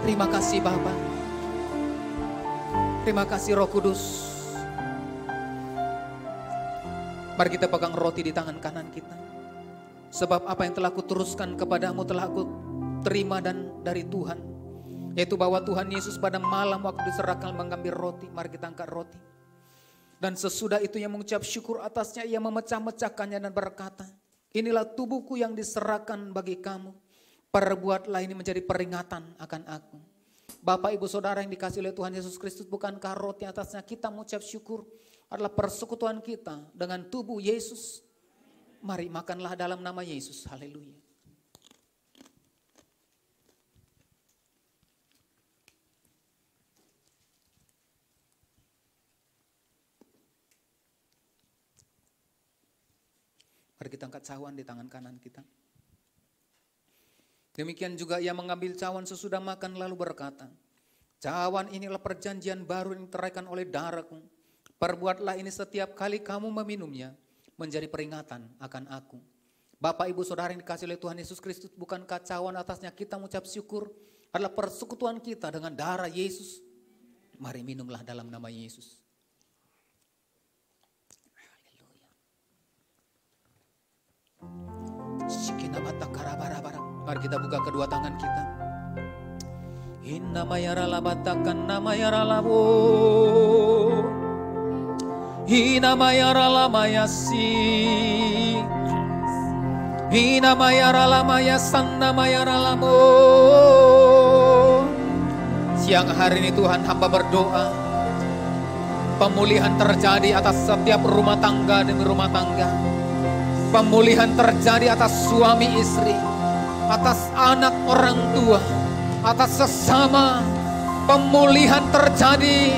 terima kasih Bapa. Terima kasih Roh Kudus. Mari kita pegang roti di tangan kanan kita. Sebab apa yang telah kuteruskan kepadamu telah aku terima dan dari Tuhan. Yaitu bahwa Tuhan Yesus pada malam waktu diserahkan mengambil roti. Mari kita angkat roti. Dan sesudah itu ia mengucap syukur atasnya. Ia memecah-mecahkannya dan berkata, inilah tubuhku yang diserahkan bagi kamu. Perbuatlah ini menjadi peringatan akan aku. Bapak Ibu Saudara yang dikasihi oleh Tuhan Yesus Kristus, bukankah roti atasnya kita mengucap syukur adalah persekutuan kita dengan tubuh Yesus? Mari makanlah dalam nama Yesus. Haleluya. Mari kita angkat cawan di tangan kanan kita. Demikian juga ia mengambil cawan sesudah makan lalu berkata, cawan inilah perjanjian baru yang teraikan oleh darahku. Perbuatlah ini setiap kali kamu meminumnya menjadi peringatan akan aku. Bapak Ibu Saudara yang dikasihi oleh Tuhan Yesus Kristus, bukankah cawan atasnya kita mengucap syukur adalah persekutuan kita dengan darah Yesus? Mari minumlah dalam nama Yesus. Haleluya. Mari kita buka kedua tangan kita. Hina mayara labatakan nama yara labo. Hina mayara lamayasi. Hina mayara lamayasan nama yara lamo. Siang hari ini Tuhan, hamba berdoa pemulihan terjadi atas setiap rumah tangga demi rumah tangga. Pemulihan terjadi atas suami istri, atas anak orang tua, atas sesama. Pemulihan terjadi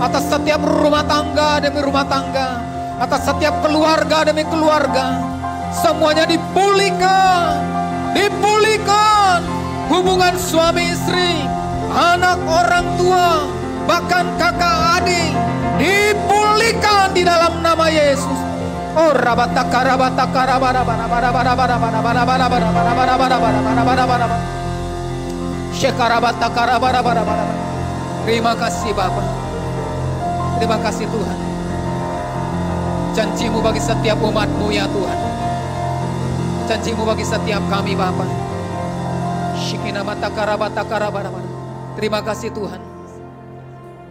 atas setiap rumah tangga demi rumah tangga, atas setiap keluarga demi keluarga. Semuanya dipulihkan, dipulihkan. Hubungan suami istri, anak orang tua, bahkan kakak adik, dipulihkan di dalam nama Yesus. Oh rabataka rabataka rabarabara barabara barabara barabara barabara barabara barabara. Syekarabataka rabarabara barabara. Terima kasih Bapa. Terima kasih Tuhan. Janji-Mu bagi setiap umat-Mu ya Tuhan. Janji-Mu bagi setiap kami Bapa. Shikinamataka rabataka rabarabara. Terima kasih Tuhan.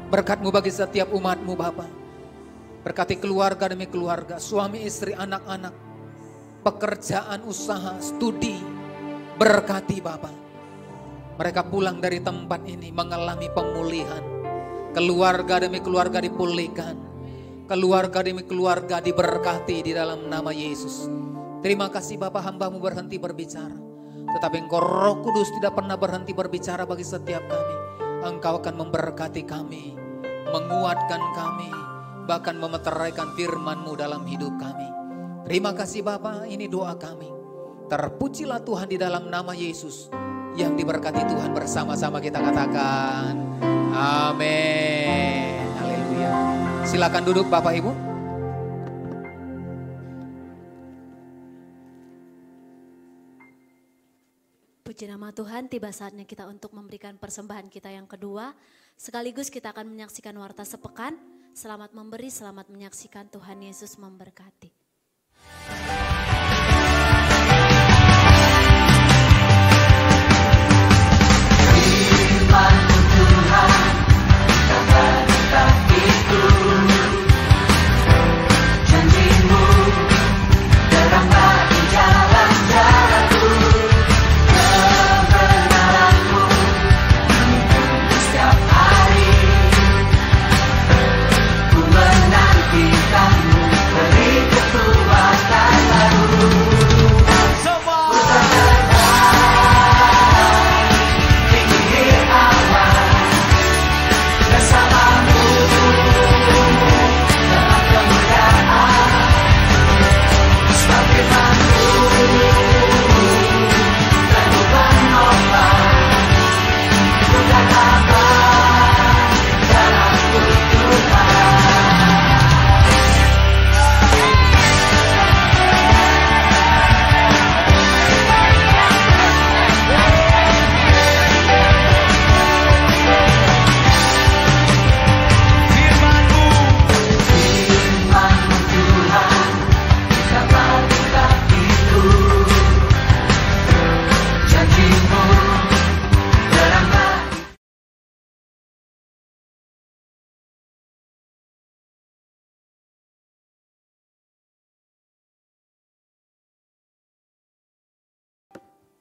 Berkat-Mu bagi setiap umat-Mu Bapa. Berkati keluarga demi keluarga, suami istri, anak-anak, pekerjaan, usaha, studi. Berkati Bapa. Mereka pulang dari tempat ini mengalami pemulihan. Keluarga demi keluarga dipulihkan. Keluarga demi keluarga diberkati di dalam nama Yesus. Terima kasih Bapa, hamba-Mu berhenti berbicara. Tetapi Engkau Roh Kudus tidak pernah berhenti berbicara bagi setiap kami. Engkau akan memberkati kami, menguatkan kami, bahkan memeteraikan firman-Mu dalam hidup kami. Terima kasih Bapa, ini doa kami. Terpujilah Tuhan di dalam nama Yesus. Yang diberkati Tuhan bersama-sama kita katakan amin. Haleluya. Silakan duduk Bapak Ibu. Puji nama Tuhan, tiba saatnya kita untuk memberikan persembahan kita yang kedua. Sekaligus kita akan menyaksikan warta sepekan. Selamat memberi, selamat menyaksikan. Tuhan Yesus memberkati. Firman Tuhan, kata-kata itu, janji-Mu terang bagi jalan-jalanku, kebenaran-Mu setiap hari. Ku menantikan-Mu, beri kekuatan baru.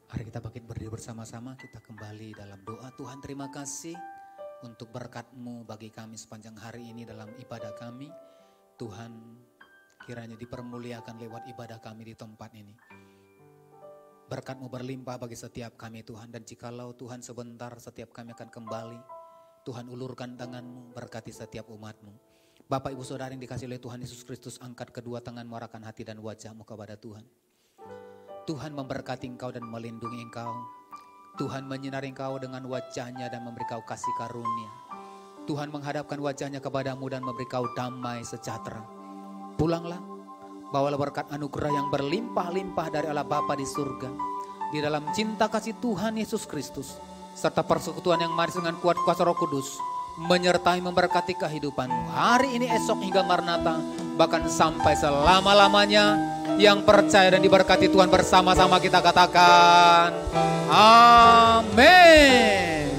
Mari kita bangkit berdiri bersama-sama, kita kembali dalam doa. Tuhan, terima kasih untuk berkat-Mu bagi kami sepanjang hari ini dalam ibadah kami. Tuhan, kiranya dipermuliakan lewat ibadah kami di tempat ini. Berkat-Mu berlimpah bagi setiap kami Tuhan, dan jikalau Tuhan sebentar setiap kami akan kembali, Tuhan ulurkan tangan-Mu, berkati setiap umat-Mu. Bapak Ibu Saudara yang dikasihi oleh Tuhan Yesus Kristus, angkat kedua tangan-Mu, arahkan hati dan wajah-Mu kepada Tuhan. Tuhan memberkati engkau dan melindungi engkau. Tuhan menyinari engkau dengan wajah-Nya dan memberi kau kasih karunia. Tuhan menghadapkan wajah-Nya kepadamu dan memberi kau damai sejahtera. Pulanglah, bawalah berkat anugerah yang berlimpah-limpah dari Allah Bapa di surga. Di dalam cinta kasih Tuhan Yesus Kristus, serta persekutuan yang manis dengan kuat kuasa Roh Kudus, menyertai memberkati kehidupanmu hari ini, esok hingga Maranatha, bahkan sampai selama-lamanya. Yang percaya dan diberkati Tuhan bersama-sama kita katakan amin.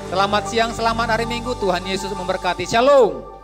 Selamat siang, selamat hari Minggu. Tuhan Yesus memberkati. Shalom.